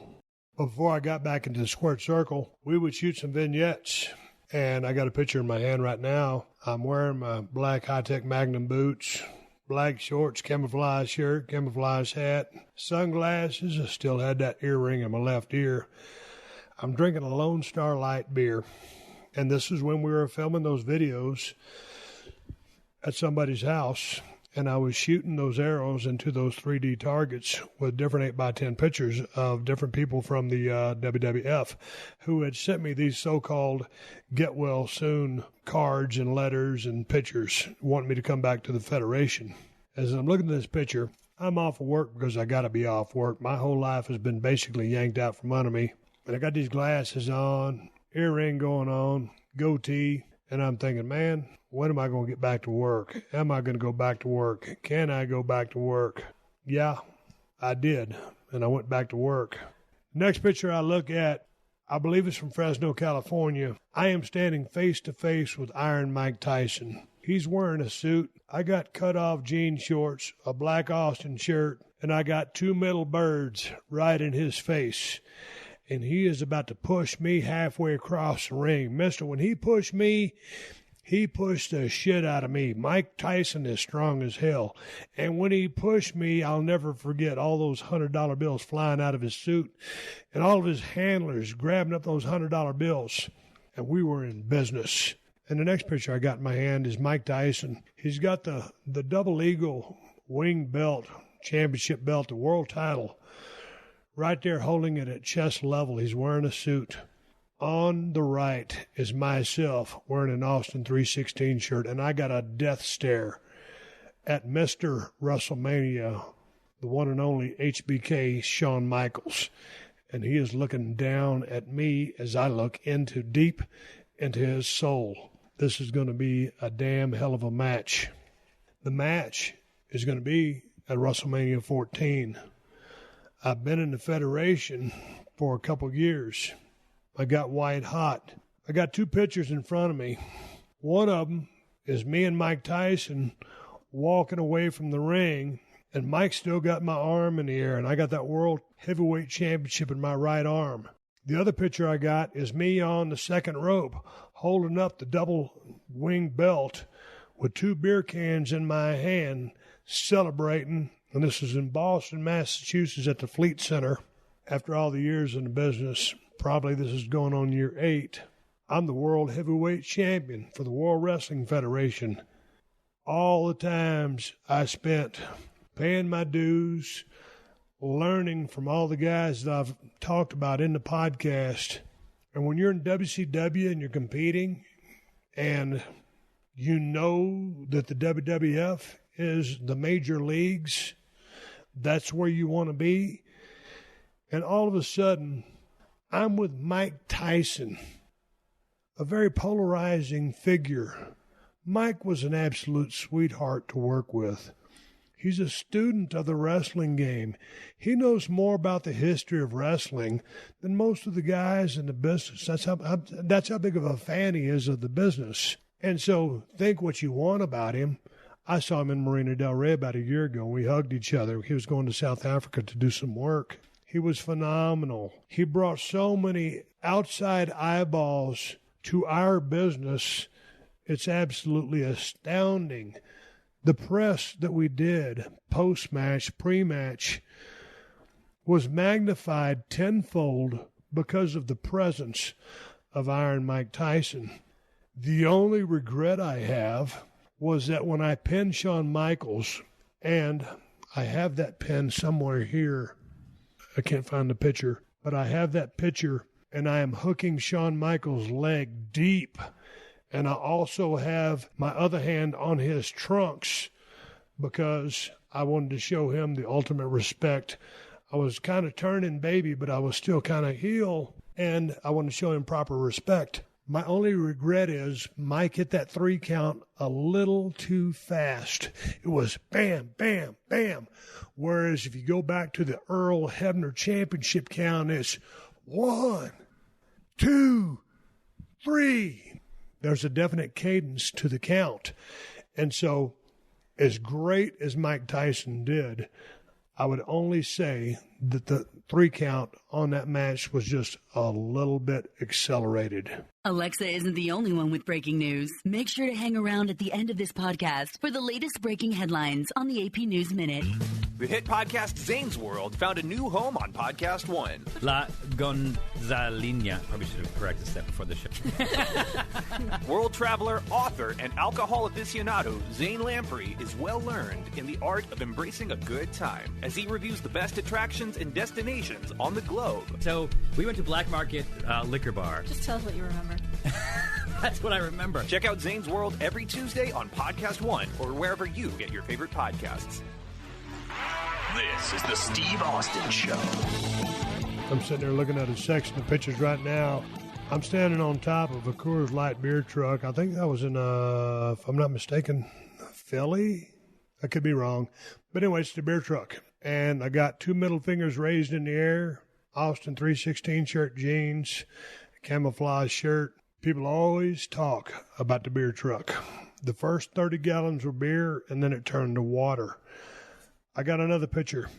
Before I got back into the squared circle, we would shoot some vignettes, and I got a picture in my hand right now. I'm wearing my black high-tech Magnum boots, black shorts, camouflage shirt, camouflage hat, sunglasses. I still had that earring in my left ear. I'm drinking a Lone Star Light beer. And this is when we were filming those videos at somebody's house. And I was shooting those arrows into those 3D targets with different 8x10 pictures of different people from the WWF who had sent me these so-called get well soon cards and letters and pictures wanting me to come back to the Federation. As I'm looking at this picture, I'm off of work because I got to be off work. My whole life has been basically yanked out from under me. And I got these glasses on, earring going on, goatee, and I'm thinking, man, when am I going to get back to work? Am I going to go back to work? Can I go back to work? Yeah, I did, and I went back to work. Next picture I look at, I believe it's from Fresno, California. I am standing face to face with Iron Mike Tyson. He's wearing a suit. I got cut-off jean shorts, a black Austin shirt, and I got two middle birds right in his face. And he is about to push me halfway across the ring. Mister, when he pushed me, he pushed the shit out of me. Mike Tyson is strong as hell. And when he pushed me, I'll never forget all those $100 bills flying out of his suit and all of his handlers grabbing up those $100 bills. And we were in business. And the next picture I got in my hand is Mike Tyson. He's got the double eagle wing belt, championship belt, the world title, right there holding it at chest level. He's wearing a suit. On the right is myself wearing an Austin 316 shirt, and I got a death stare at Mr. WrestleMania, the one and only HBK Shawn Michaels. And he is looking down at me as I look deep into his soul. This is going to be a damn hell of a match. The match is going to be at WrestleMania 14. I've been in the Federation for a couple years. I got white hot. I got two pictures in front of me. One of them is me and Mike Tyson walking away from the ring, and Mike still got my arm in the air, and I got that World Heavyweight Championship in my right arm. The other picture I got is me on the second rope holding up the double wing belt with two beer cans in my hand celebrating, and this is in Boston, Massachusetts at the Fleet Center. After all the years in the business, probably this is going on year 8. I'm the World Heavyweight Champion for the World Wrestling Federation. All the times I spent paying my dues, learning from all the guys that I've talked about in the podcast. And when you're in WCW and you're competing and you know that the WWF is the major leagues, that's where you want to be. And all of a sudden, I'm with Mike Tyson, a very polarizing figure. Mike was an absolute sweetheart to work with. He's a student of the wrestling game. He knows more about the history of wrestling than most of the guys in the business. That's how big of a fan he is of the business. And so think what you want about him. I saw him in Marina del Rey about a year ago. We hugged each other. He was going to South Africa to do some work. He was phenomenal. He brought so many outside eyeballs to our business. It's absolutely astounding. The press that we did post-match, pre-match, was magnified tenfold because of the presence of Iron Mike Tyson. The only regret I have was that when I pinned Shawn Michaels, and I have that pin somewhere here, I can't find the picture, but I have that picture, and I am hooking Shawn Michaels' leg deep. And I also have my other hand on his trunks because I wanted to show him the ultimate respect. I was kind of turning baby, but I was still kind of heel, and I wanted to show him proper respect. My only regret is Mike hit that 3 count a little too fast. It was bam, bam, bam. Whereas if you go back to the Earl Hebner Championship count, it's 1, 2, 3. There's a definite cadence to the count. And so as great as Mike Tyson did, I would only say that the 3 count on that match was just a little bit accelerated. Alexa isn't the only one with breaking news. Make sure to hang around at the end of this podcast for the latest breaking headlines on the AP News Minute. The hit podcast Zane's World found a new home on PodcastOne. La Gonzalina. Probably should have corrected that before the show. World traveler, author, and alcohol aficionado Zane Lamprey is well learned in the art of embracing a good time as he reviews the best attractions and destinations on the globe. So we went to Black Market Liquor Bar. Just tell us what you remember. That's what I remember. Check out Zane's World every Tuesday on PodcastOne or wherever you get your favorite podcasts. This is the Steve Austin Show. I'm sitting there looking at a section of pictures right now. I'm standing on top of a Coors Light beer truck. I think that was in, if I'm not mistaken, Philly? I could be wrong. But anyway, it's the beer truck. And I got 2 middle fingers raised in the air. Austin 316 shirt, jeans, camouflage shirt. People always talk about the beer truck. The first 30 gallons were beer, and then it turned to water. I got another picture.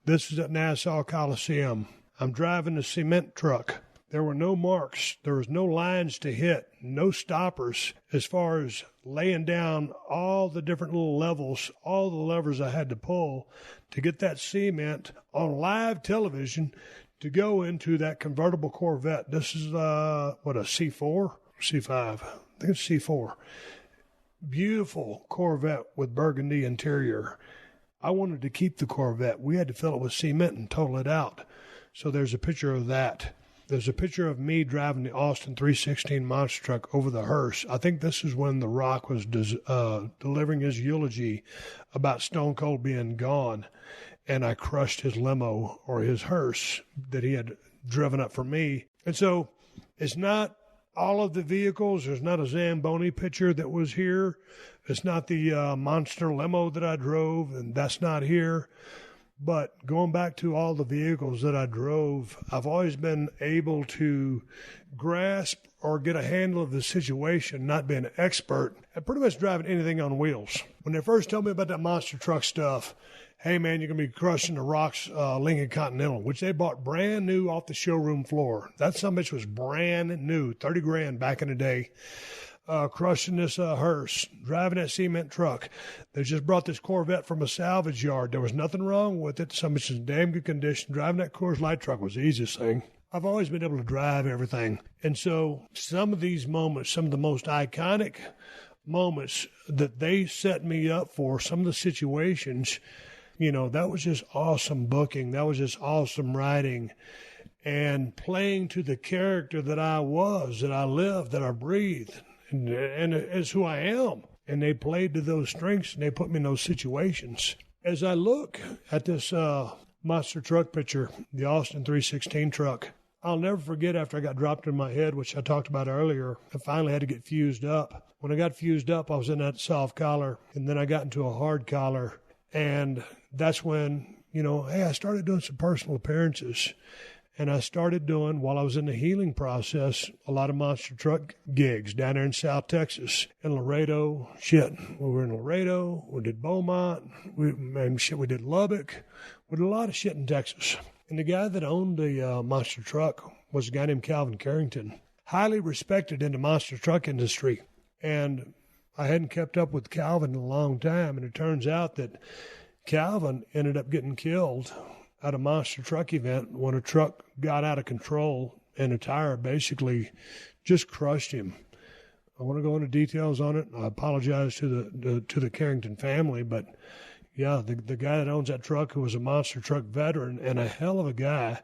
This is at Nassau Coliseum. I'm driving a cement truck. There were no marks. There was no lines to hit, no stoppers as far as laying down all the different little levels, all the levers I had to pull to get that cement on live television to go into that convertible Corvette. This is, a C4? C5. I think it's C4. Beautiful Corvette with burgundy interior. I wanted to keep the Corvette. We had to fill it with cement and total it out. So there's a picture of that. There's a picture of me driving the Austin 316 monster truck over the hearse. I think this is when The Rock was delivering his eulogy about Stone Cold being gone, and I crushed his limo or his hearse that he had driven up for me. And so it's not all of the vehicles. There's not a Zamboni picture that was here. It's not the monster limo that I drove, and that's not here. But going back to all the vehicles that I drove, I've always been able to grasp or get a handle of the situation, not being an expert, and pretty much driving anything on wheels. When they first told me about that monster truck stuff, hey, man, you're going to be crushing the Rock's Lincoln Continental, which they bought brand new off the showroom floor. That sumbitch was brand new, $30,000 back in the day. Crushing this hearse, driving that cement truck. They just brought this Corvette from a salvage yard. There was nothing wrong with it. Sumbitch was in damn good condition. Driving that Coors Light truck was the easiest thing. I've always been able to drive everything. And so some of these moments, some of the most iconic moments that they set me up for, some of the situations, you know, that was just awesome booking. That was just awesome writing. And playing to the character that I was, that I lived, that I breathed. And it's who I am. And they played to those strengths, and they put me in those situations. As I look at this monster truck picture, the Austin 316 truck, I'll never forget after I got dropped in my head, which I talked about earlier, I finally had to get fused up. When I got fused up, I was in that soft collar, and then I got into a hard collar. And that's when, you know, hey, I started doing some personal appearances. And I started doing, while I was in the healing process, a lot of monster truck gigs down there in South Texas. In Laredo, we were in Laredo, we did Beaumont, we did Lubbock. We did a lot of shit in Texas. And the guy that owned the monster truck was a guy named Calvin Carrington, highly respected in the monster truck industry. And I hadn't kept up with Calvin in a long time, and it turns out that Calvin ended up getting killed at a monster truck event when a truck got out of control and a tire basically just crushed him. I want to go into details on it. I apologize to the Carrington family, but yeah, the guy that owns that truck, who was a monster truck veteran and a hell of a guy,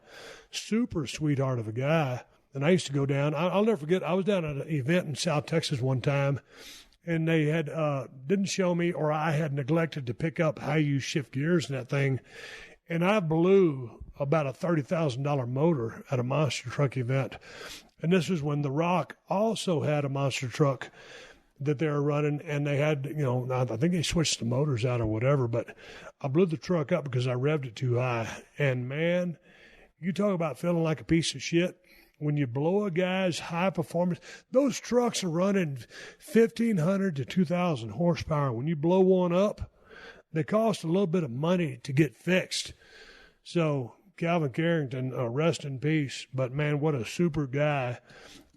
super sweetheart of a guy. And I used to go down. I'll never forget, I was down at an event in South Texas one time, and they had didn't show me, or I had neglected to pick up how you shift gears in that thing. And I blew about a $30,000 motor at a monster truck event. And this was when The Rock also had a monster truck that they were running, and they had, you know, I think they switched the motors out or whatever, but I blew the truck up because I revved it too high. And man, you talk about feeling like a piece of shit. When you blow a guy's high performance, those trucks are running 1,500 to 2,000 horsepower. When you blow one up, they cost a little bit of money to get fixed. So Calvin Carrington, rest in peace. But man, what a super guy!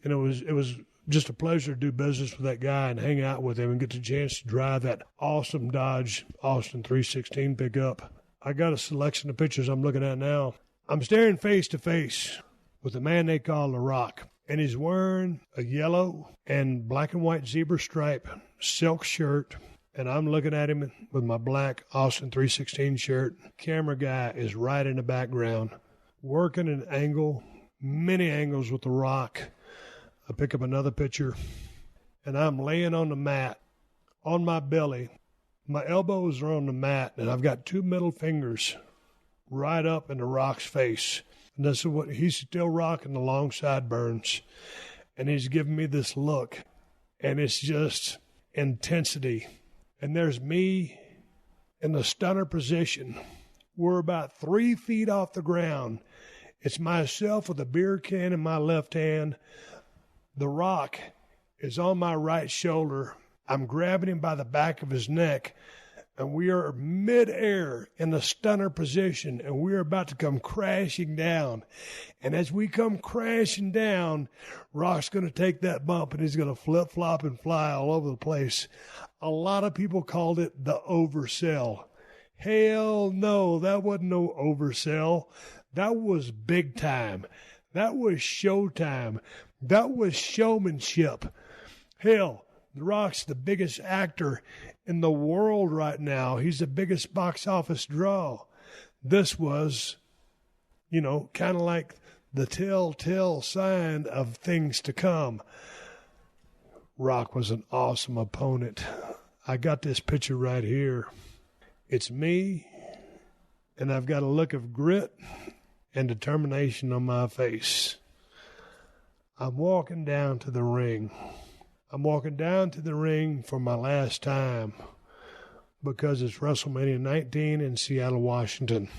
And it was just a pleasure to do business with that guy and hang out with him and get the chance to drive that awesome Dodge Austin 316 pickup. I got a selection of pictures I'm looking at now. I'm staring face to face with a man they call The Rock, and he's wearing a yellow and black and white zebra stripe silk shirt. And I'm looking at him with my black Austin 316 shirt. Camera guy is right in the background, working an angle, many angles with The Rock. I pick up another picture, and I'm laying on the mat, on my belly. My elbows are on the mat, and I've got two middle fingers right up in The Rock's face. And this is what he's still rocking the long sideburns. And he's giving me this look, and it's just intensity. And there's me in the stunner position. We're about 3 feet off the ground, It's myself with a beer can in my left hand. The Rock is on my right shoulder. I'm grabbing him by the back of his neck, and we are mid-air in the stunner position, and we are about to come crashing down. And as we come crashing down, Rock's going to take that bump, and he's going to flip-flop and fly all over the place. A lot of people called it the oversell. Hell no, that wasn't no oversell. That was big time. That was showtime. That was showmanship. Hell, The Rock's the biggest actor in the world right now. He's the biggest box office draw. This was, kind of like the telltale sign of things to come. Rock was an awesome opponent. I got this picture right here. It's me, and I've got a look of grit and determination on my face. I'm walking down to the ring. I'm walking down to the ring for my last time because it's WrestleMania 19 in Seattle, Washington.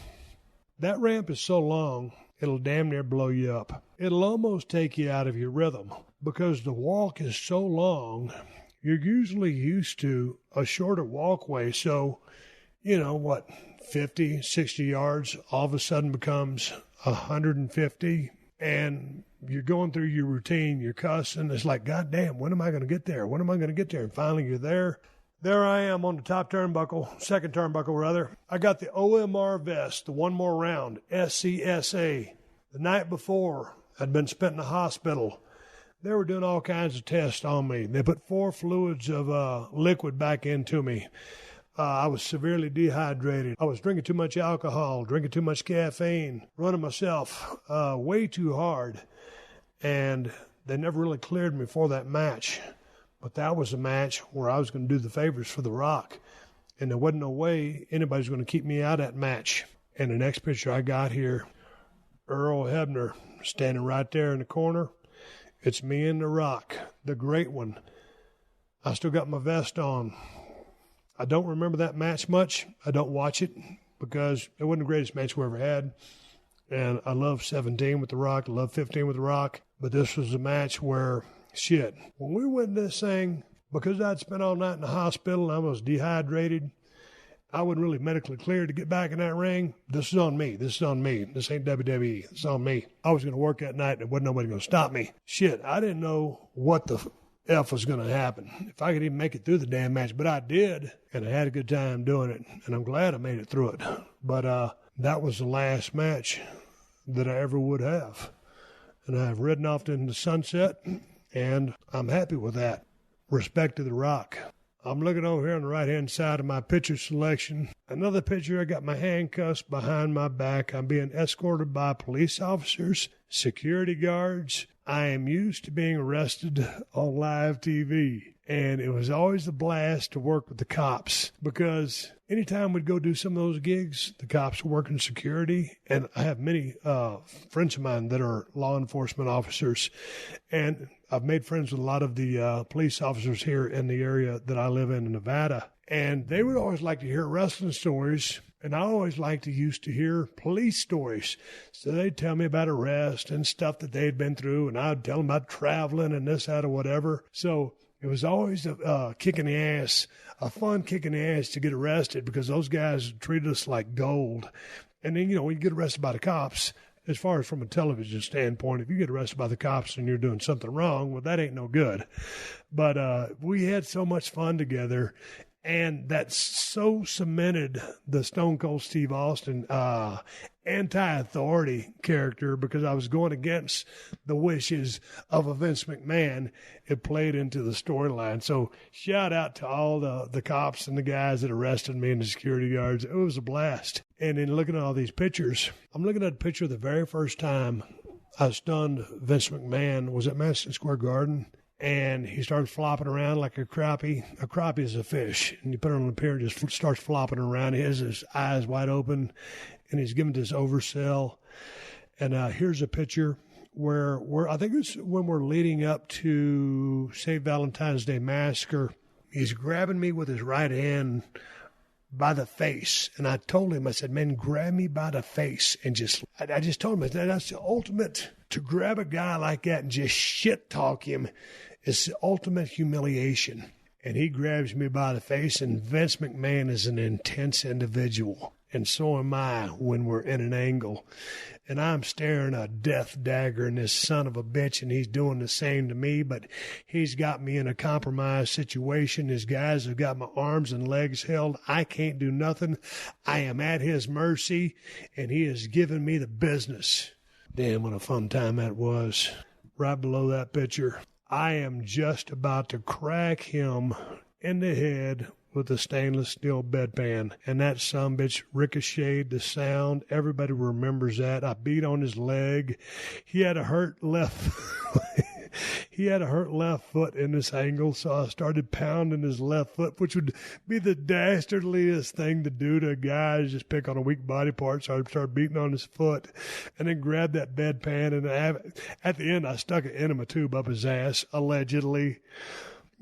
That ramp is so long, it'll damn near blow you up. It'll almost take you out of your rhythm because the walk is so long, you're usually used to a shorter walkway. So, 50, 60 yards all of a sudden becomes 150, and you're going through your routine, you're cussing. It's like, God damn, when am I going to get there? When am I going to get there? And finally you're there. There I am on the top turnbuckle, second turnbuckle rather. I got the OMR vest, the one more round, SCSA. The night before, I'd been spent in the hospital. They were doing all kinds of tests on me. They put 4 fluids of liquid back into me. I was severely dehydrated. I was drinking too much alcohol, drinking too much caffeine, running myself way too hard. And they never really cleared me for that match. But that was a match where I was going to do the favors for The Rock. And there wasn't no way anybody's going to keep me out of that match. And the next picture I got here, Earl Hebner standing right there in the corner. It's me and The Rock, the great one. I still got my vest on. I don't remember that match much. I don't watch it because it wasn't the greatest match we ever had. And I love 17 with The Rock. I love 15 with The Rock. But this was a match where, when we went to this thing, because I'd spent all night in the hospital and I was dehydrated, I wasn't really medically cleared to get back in that ring. This is on me. This is on me. This ain't WWE. It's on me. I was going to work that night and there wasn't nobody going to stop me. I didn't know what the F was going to happen, if I could even make it through the damn match. But I did, and I had a good time doing it, and I'm glad I made it through it. But that was the last match that I ever would have. And I've ridden off into the sunset, and I'm happy with that. Respect to The Rock. I'm looking over here on the right-hand side of my picture selection. Another picture, I got my handcuffs behind my back. I'm being escorted by police officers, security guards. I am used to being arrested on live TV. And it was always a blast to work with the cops because anytime we'd go do some of those gigs, the cops were working security. And I have many friends of mine that are law enforcement officers. And I've made friends with a lot of the police officers here in the area that I live in Nevada. And they would always like to hear wrestling stories. And I always used to hear police stories. So they'd tell me about arrest and stuff that they'd been through. And I'd tell them about traveling and this, that, or whatever. So it was always a kick in the ass, a fun kick in the ass to get arrested because those guys treated us like gold. And then, when you get arrested by the cops, as far as from a television standpoint, if you get arrested by the cops and you're doing something wrong, well, that ain't no good. But we had so much fun together. And that so cemented the Stone Cold Steve Austin anti-authority character because I was going against the wishes of a Vince McMahon. It played into the storyline. So shout out to all the cops and the guys that arrested me and the security guards. It was a blast. And in looking at all these pictures, I'm looking at a picture the very first time I stunned Vince McMahon was at Madison Square Garden. And he started flopping around like a crappie. A crappie is a fish. And you put it on the pier and just starts flopping around. He has his eyes wide open, and he's giving this oversell. And here's a picture where I think it's when we're leading up to St. Valentine's Day Massacre. He's grabbing me with his right hand by the face. And I told him, I said, man, grab me by the face. And I just told him, that's the ultimate, to grab a guy like that and just shit talk him is the ultimate humiliation. And he grabs me by the face, and Vince McMahon is an intense individual. And so am I when we're in an angle. And I'm staring a death dagger in this son of a bitch, and he's doing the same to me, but he's got me in a compromised situation. His guys have got my arms and legs held. I can't do nothing. I am at his mercy, and he has given me the business. Damn, what a fun time that was. Right below that picture, I am just about to crack him in the head with a stainless steel bedpan, and that sumbitch ricocheted the sound. Everybody remembers that. I beat on his leg. He had a hurt left foot in this angle, so I started pounding his left foot, which would be the dastardliest thing to do to a guy, just pick on a weak body part. So I started beating on his foot and then grabbed that bedpan, and at the end I stuck an enema tube up his ass, allegedly.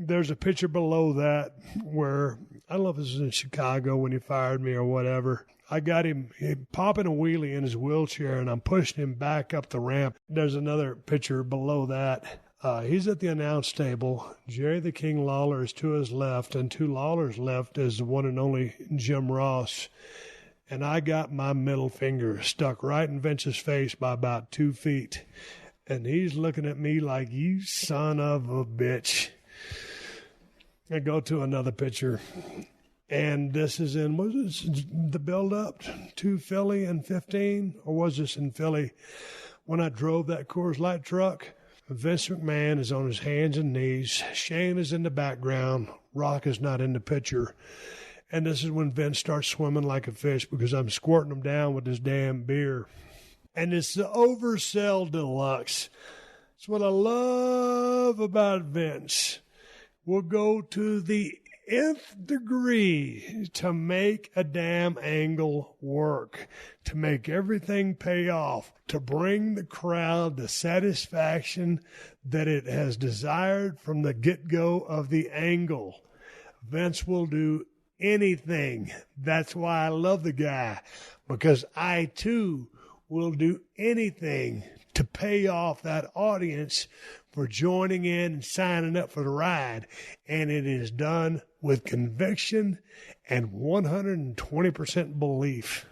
There's a picture below that where, I don't know if this was in Chicago when he fired me or whatever. I got him popping a wheelie in his wheelchair, and I'm pushing him back up the ramp. There's another picture below that. He's at the announce table. Jerry the King Lawler is to his left, and to Lawler's left is the one and only Jim Ross. And I got my middle finger stuck right in Vince's face by about 2 feet. And he's looking at me like, you son of a bitch. I go to another picture, and this is in, was this the build-up to Philly in 15, or was this in Philly when I drove that Coors Light truck? Vince McMahon is on his hands and knees. Shane is in the background. Rock is not in the picture. And this is when Vince starts swimming like a fish because I'm squirting him down with this damn beer. And it's the Oversell Deluxe. It's what I love about Vince. We'll go to the nth degree to make a damn angle work, to make everything pay off, to bring the crowd the satisfaction that it has desired from the get-go of the angle. Vince will do anything. That's why I love the guy, because I too will do anything to pay off that audience for joining in and signing up for the ride. And it is done with conviction and 120% belief.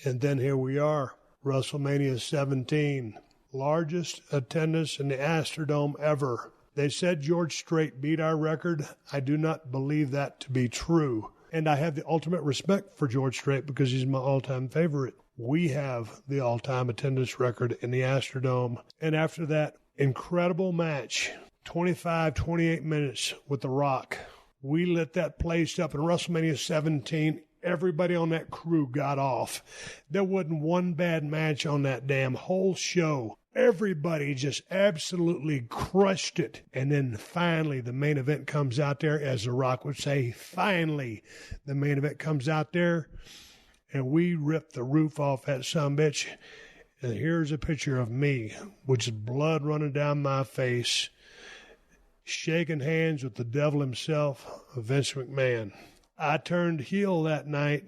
And then here we are, WrestleMania 17, largest attendance in the Astrodome ever. They said George Strait beat our record. I do not believe that to be true. And I have the ultimate respect for George Strait because he's my all-time favorite. We have the all-time attendance record in the Astrodome. And after that incredible match, 28 minutes with The Rock, we lit that place up. In WrestleMania 17, everybody on that crew got off. There wasn't one bad match on that damn whole show. Everybody just absolutely crushed it. And then finally the main event comes out there, as The Rock would say, finally the main event comes out there, and we ripped the roof off that sumbitch. And here's a picture of me, with just blood running down my face, shaking hands with the devil himself, Vince McMahon. I turned heel that night.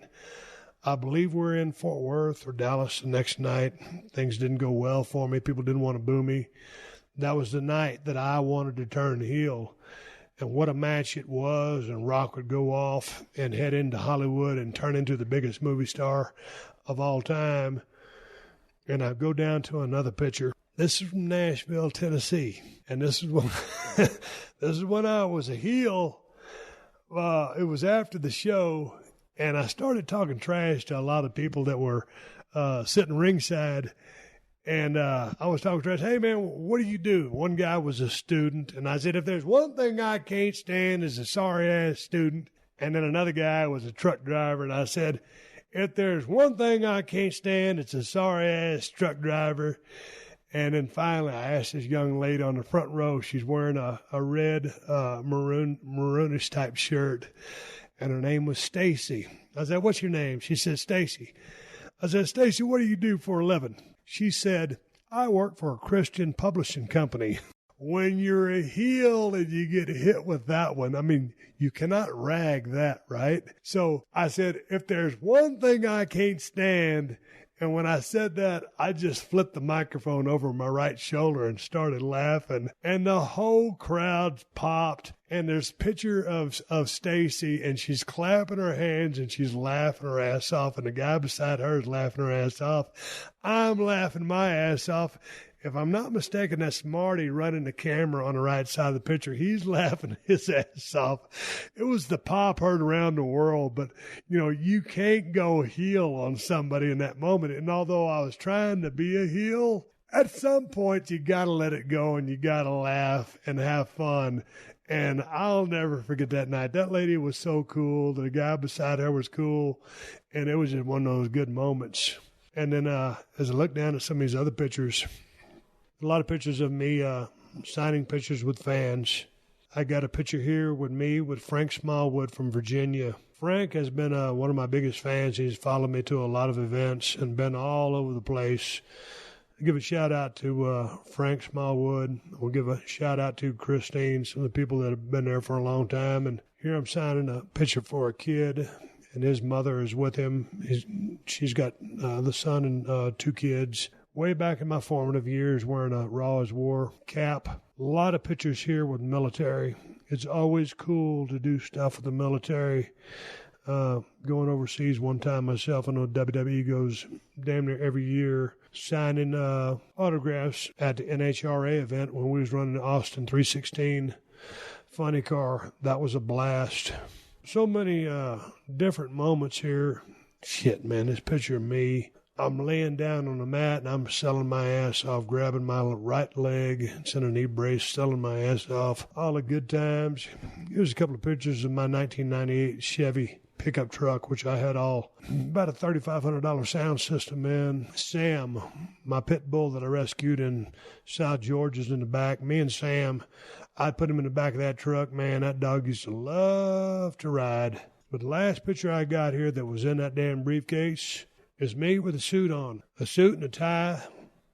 I believe we're in Fort Worth or Dallas the next night. Things didn't go well for me. People didn't want to boo me. That was the night that I wanted to turn heel. And what a match it was. And Rock would go off and head into Hollywood and turn into the biggest movie star of all time. And I go down to another picture. This is from Nashville, Tennessee. And this is when I was a heel. It was after the show. And I started talking trash to a lot of people that were sitting ringside. And I was talking trash. Hey, man, what do you do? One guy was a student. And I said, if there's one thing I can't stand is a sorry-ass student. And then another guy was a truck driver. And I said, if there's one thing I can't stand, it's a sorry-ass truck driver. And then finally, I asked this young lady on the front row. She's wearing a red maroonish type shirt. And her name was Stacy. I said, what's your name? She said, Stacy. I said, Stacy, what do you do for a living? She said, I work for a Christian publishing company. when you're a heel and you get hit with that one, I mean, you cannot rag that, right? So I said, if there's one thing I can't stand, and when I said that, I just flipped the microphone over my right shoulder and started laughing. And the whole crowd popped. And there's a picture of Stacy, and she's clapping her hands, and she's laughing her ass off. And the guy beside her is laughing her ass off. I'm laughing my ass off. If I'm not mistaken, that's Marty running the camera on the right side of the picture. He's laughing his ass off. It was the pop heard around the world, but, you know, you can't go heel on somebody in that moment. And although I was trying to be a heel, at some point you got to let it go and you got to laugh and have fun. And I'll never forget that night. That lady was so cool. The guy beside her was cool. And it was just one of those good moments. And then as I look down at some of these other pictures, a lot of pictures of me signing pictures with fans. I got a picture here with me with Frank Smallwood from Virginia. Frank has been one of my biggest fans. He's followed me to a lot of events and been all over the place. I'll give a shout out to Frank Smallwood. We'll give a shout out to Christine, some of the people that have been there for a long time. And here I'm signing a picture for a kid, and his mother is with him. She's got the son and 2 kids. Way back in my formative years, wearing a Raw as War cap. A lot of pictures here with military. It's always cool to do stuff with the military. Going overseas one time myself, I know WWE goes damn near every year, signing autographs at the NHRA event when we was running the Austin 316 funny car. That was a blast. So many different moments here. Shit, man, this picture of me. I'm laying down on the mat and I'm selling my ass off, grabbing my right leg, it's in a knee brace, selling my ass off. All the good times. Here's a couple of pictures of my 1998 Chevy pickup truck, which I had about a $3,500 sound system in. Sam, my pit bull that I rescued in South Georgia's in the back. Me and Sam, I'd put him in the back of that truck. Man, that dog used to love to ride. But the last picture I got here that was in that damn briefcase is me with a suit on, a suit and a tie,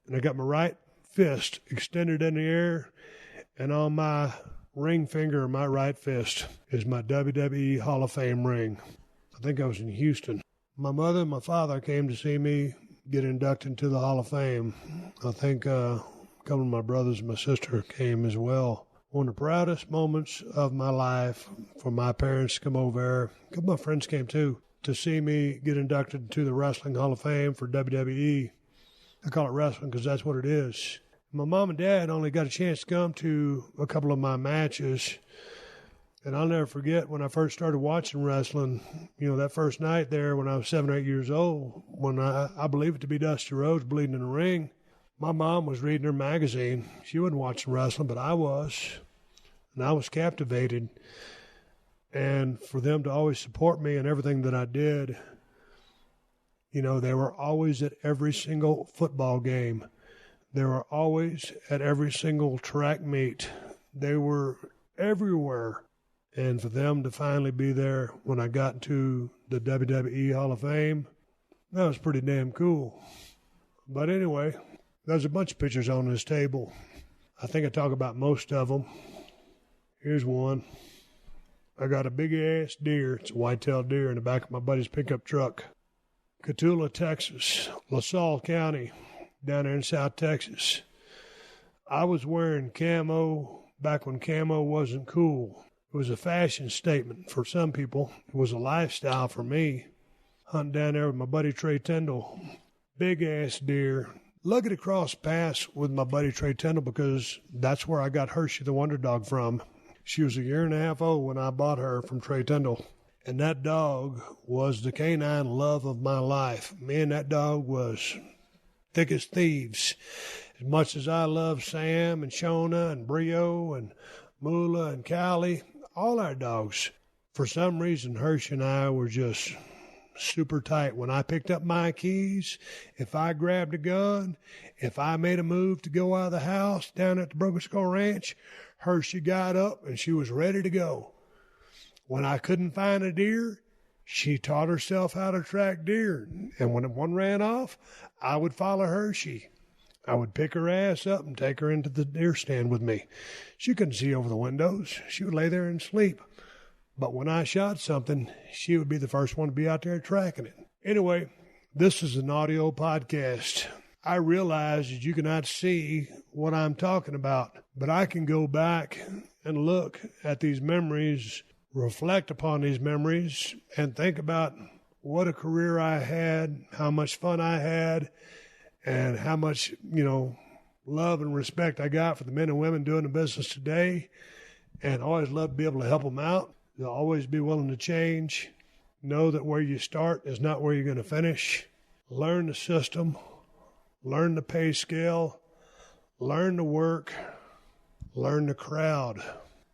and I got my right fist extended in the air, and on my ring finger of my right fist is my WWE Hall of Fame ring. I think I was in Houston. My mother and my father came to see me get inducted into the Hall of Fame. I think a couple of my brothers and my sister came as well. One of the proudest moments of my life for my parents to come over there. A couple of my friends came too, to see me get inducted into the Wrestling Hall of Fame for WWE. I call it wrestling because that's what it is. My mom and dad only got a chance to come to a couple of my matches. And I'll never forget when I first started watching wrestling, you know, that first night there when I was 7 or 8 years old, when I believe it to be Dusty Rhodes bleeding in the ring. My mom was reading her magazine. She wasn't watching wrestling, but I was. And I was captivated. And for them to always support me in everything that I did, you know, they were always at every single football game. They were always at every single track meet. They were everywhere. And for them to finally be there when I got into the WWE Hall of Fame, that was pretty damn cool. But anyway, there's a bunch of pictures on this table. I think I talk about most of them. Here's one. I got a big-ass deer. It's a white-tailed deer in the back of my buddy's pickup truck. Cotulla, Texas, LaSalle County, down there in South Texas. I was wearing camo back when camo wasn't cool. It was a fashion statement for some people. It was a lifestyle for me. Hunting down there with my buddy Trey Tyndall. Big-ass deer. Lucky to cross paths with my buddy Trey Tyndall because that's where I got Hershey the Wonder Dog from. She was 1.5 years old when I bought her from Trey Tyndall. And that dog was the canine love of my life. Me and that dog was thick as thieves. As much as I love Sam and Shona and Brio and Moolah and Callie, all our dogs, for some reason, Hershey and I were just super tight. When I picked up my keys, if I grabbed a gun, if I made a move to go out of the house down at the Broken Skull Ranch, Hershey got up and she was ready to go. When I couldn't find a deer, she taught herself how to track deer. And when one ran off, I would follow Hershey. I would pick her ass up and take her into the deer stand with me. She couldn't see over the windows. She would lay there and sleep. But when I shot something, she would be the first one to be out there tracking it. Anyway, this is an audio podcast. I realize that you cannot see what I'm talking about, but I can go back and look at these memories, reflect upon these memories, and think about what a career I had, how much fun I had, and how much, love and respect I got for the men and women doing the business today. And I always love to be able to help them out. They'll always be willing to change. Know that where you start is not where you're going to finish. Learn the system. Learn the pay scale. Learn the work. Learn the crowd.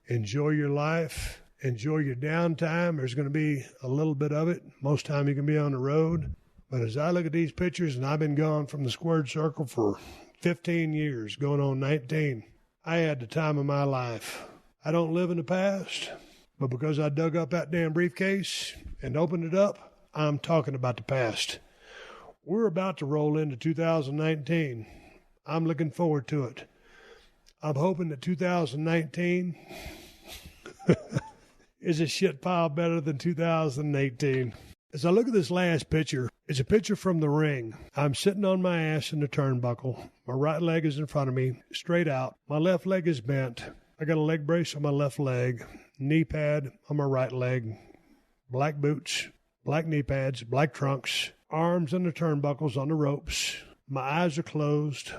Enjoy your life. Enjoy your downtime. There's going to be a little bit of it. Most time you can be on the road. But as I look at these pictures, and I've been gone from the squared circle for 15 years, going on 19, I had the time of my life. I don't live in the past, but because I dug up that damn briefcase and opened it up, I'm talking about the past. We're about to roll into 2019. I'm looking forward to it. I'm hoping that 2019 is a shit pile better than 2018. As I look at this last picture, it's a picture from the ring. I'm sitting on my ass in the turnbuckle. My right leg is in front of me, straight out. My left leg is bent. I got a leg brace on my left leg, knee pad on my right leg, black boots, black knee pads, black trunks, arms on the turnbuckles on the ropes. My eyes are closed.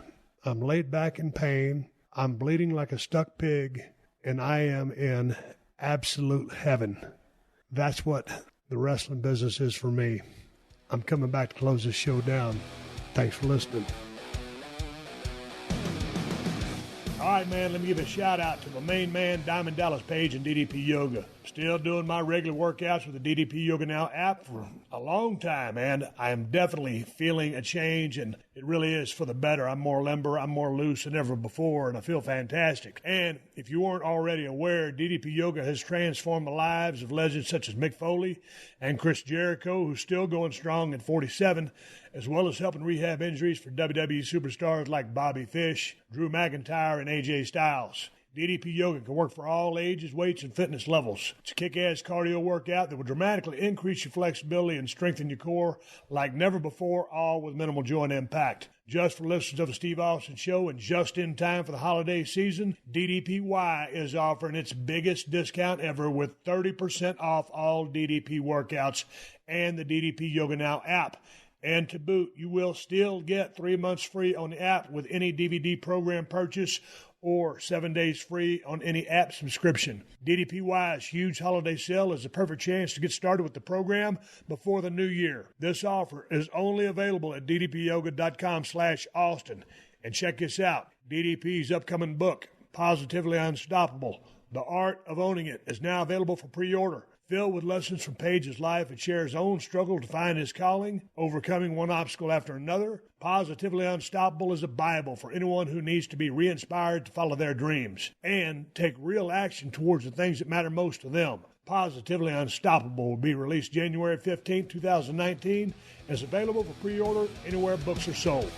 I'm laid back in pain. I'm bleeding like a stuck pig, and I am in absolute heaven. That's what the wrestling business is for me. I'm coming back to close this show down. Thanks for listening. All right, man, let me give a shout-out to my main man, Diamond Dallas Page and DDP Yoga. Still doing my regular workouts with the DDP Yoga Now app for a long time, and I am definitely feeling a change, and it really is for the better. I'm more limber, I'm more loose than ever before, and I feel fantastic. And if you weren't already aware, DDP Yoga has transformed the lives of legends such as Mick Foley and Chris Jericho, who's still going strong at 47, as well as helping rehab injuries for WWE superstars like Bobby Fish, Drew McIntyre, and AJ Styles. DDP Yoga can work for all ages, weights, and fitness levels. It's a kick-ass cardio workout that will dramatically increase your flexibility and strengthen your core like never before, all with minimal joint impact. Just for listeners of the Steve Austin Show and just in time for the holiday season, DDPY is offering its biggest discount ever with 30% off all DDP workouts and the DDP Yoga Now app. And to boot, you will still get 3 months free on the app with any DVD program purchase or 7 days free on any app subscription. DDPY's huge holiday sale is the perfect chance to get started with the program before the new year. This offer is only available at ddpyoga.com/Austin. And check this out. DDP's upcoming book, Positively Unstoppable, The Art of Owning It, is now available for pre-order. Filled with lessons from Page's life and share his own struggle to find his calling, overcoming one obstacle after another, Positively Unstoppable is a Bible for anyone who needs to be re-inspired to follow their dreams and take real action towards the things that matter most to them. Positively Unstoppable will be released January 15, 2019, and is available for pre-order anywhere books are sold.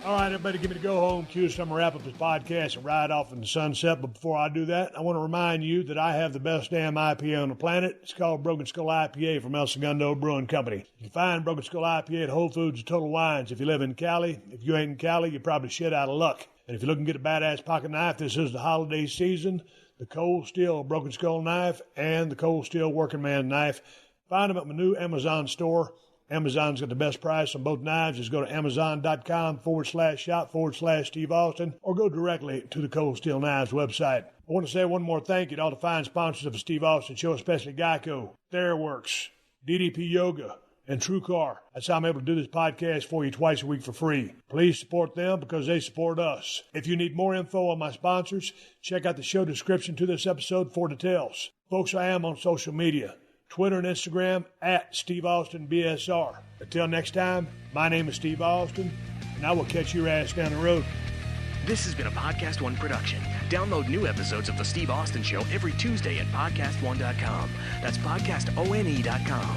All right, everybody, give me the go-home cue, so I'm going to wrap up this podcast and ride off in the sunset. But before I do that, I want to remind you that I have the best damn IPA on the planet. It's called Broken Skull IPA from El Segundo Brewing Company. You can find Broken Skull IPA at Whole Foods and Total Wines if you live in Cali. If you ain't in Cali, you're probably shit out of luck. And if you're looking to get a badass pocket knife, this is the holiday season. The Cold Steel Broken Skull knife and the Cold Steel Working Man knife. Find them at my new Amazon store. Amazon's got the best price on both knives. Just go to amazon.com/shop/Steve Austin or go directly to the Cold Steel Knives website. I want to say one more thank you to all the fine sponsors of the Steve Austin Show, especially Geico, TheraWorks, DDP Yoga, and TrueCar. That's how I'm able to do this podcast for you twice a week for free. Please support them because they support us. If you need more info on my sponsors, check out the show description to this episode for details. Folks, I am on social media. Twitter and Instagram at Steve Austin BSR. Until next time, my name is Steve Austin, and I will catch your ass down the road. This has been a PodcastOne production. Download new episodes of The Steve Austin Show every Tuesday at PodcastOne.com. That's PodcastOne.com.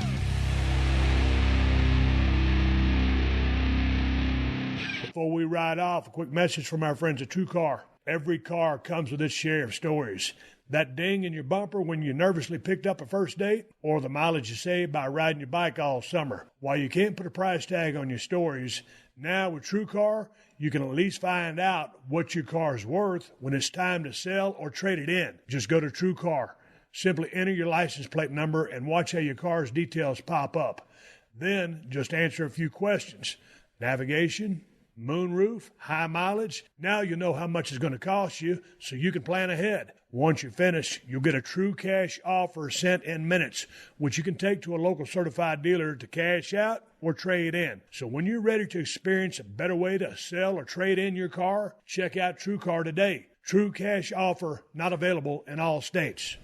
Before we ride off, a quick message from our friends at True Car. Every car comes with its share of stories. That ding in your bumper when you nervously picked up a first date, or the mileage you saved by riding your bike all summer. While you can't put a price tag on your stories, now with True Car, you can at least find out what your car is worth when it's time to sell or trade it in. Just go to True Car. Simply enter your license plate number and watch how your car's details pop up. Then just answer a few questions. Navigation, moonroof, high mileage. Now you know how much it's going to cost you, so you can plan ahead. Once you finish, you'll get a true cash offer sent in minutes, which you can take to a local certified dealer to cash out or trade in. So when you're ready to experience a better way to sell or trade in your car, check out True Car today. True cash offer not available in all states.